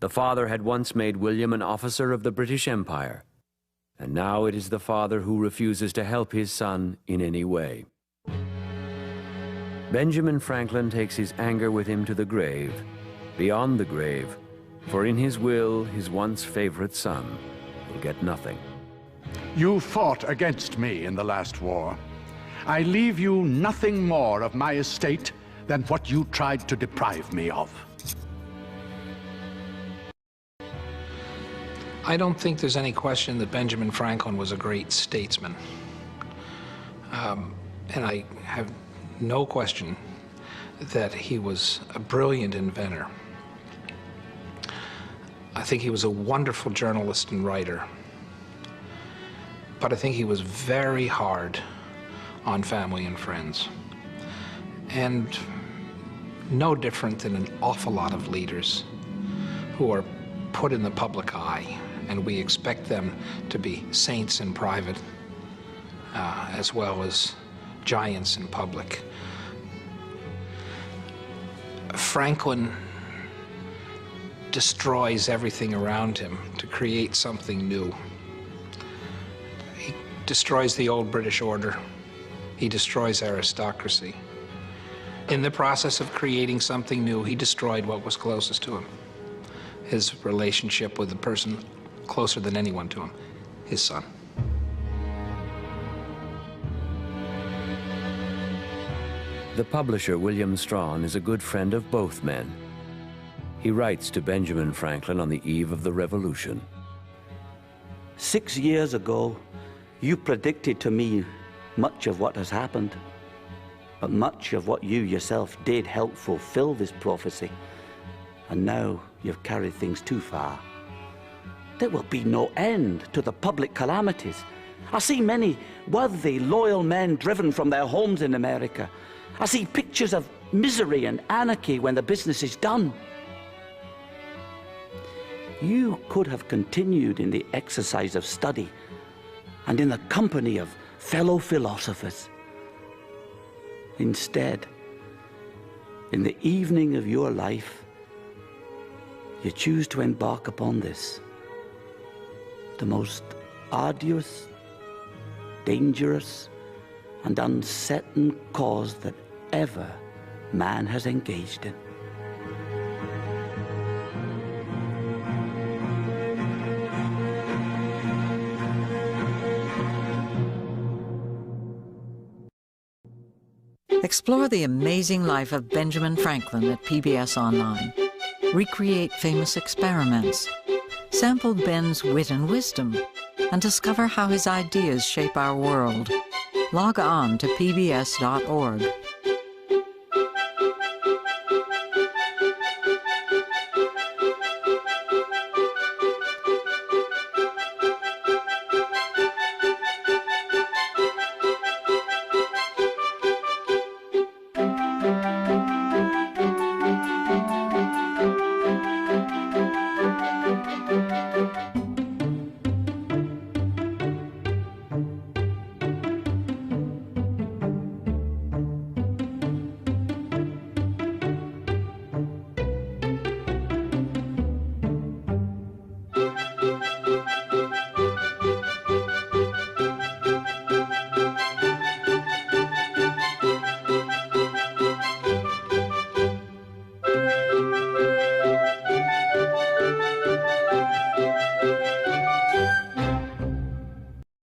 The father had once made William an officer of the British Empire, and now it is the father who refuses to help his son in any way. Benjamin Franklin takes his anger with him to the grave, beyond the grave, for in his will, his once favorite son will get nothing. You fought against me in the last war. I leave you nothing more of my estate than what you tried to deprive me of. I don't think there's any question that Benjamin Franklin was a great statesman. And I have no question that he was a brilliant inventor. I think he was a wonderful journalist and writer. But I think he was very hard on family and friends. And no different than an awful lot of leaders who are put in the public eye, and we expect them to be saints in private as well as giants in public. Franklin destroys everything around him to create something new. He destroys the old British order. He destroys aristocracy. In the process of creating something new, he destroyed what was closest to him. His relationship with the person closer than anyone to him, his son. The publisher, William Strawn, is a good friend of both men. He writes to Benjamin Franklin on the eve of the Revolution. 6 years ago, you predicted to me much of what has happened, but much of what you yourself did help fulfill this prophecy. And now you've carried things too far. There will be no end to the public calamities. I see many worthy, loyal men driven from their homes in America. I see pictures of misery and anarchy when the business is done. You could have continued in the exercise of study and in the company of fellow philosophers. Instead, in the evening of your life, you choose to embark upon this, the most arduous, dangerous, and uncertain cause that ever man has engaged in. Explore the amazing life of Benjamin Franklin at PBS Online. Recreate famous experiments. Sample Ben's wit and wisdom. And discover how his ideas shape our world. Log on to pbs.org.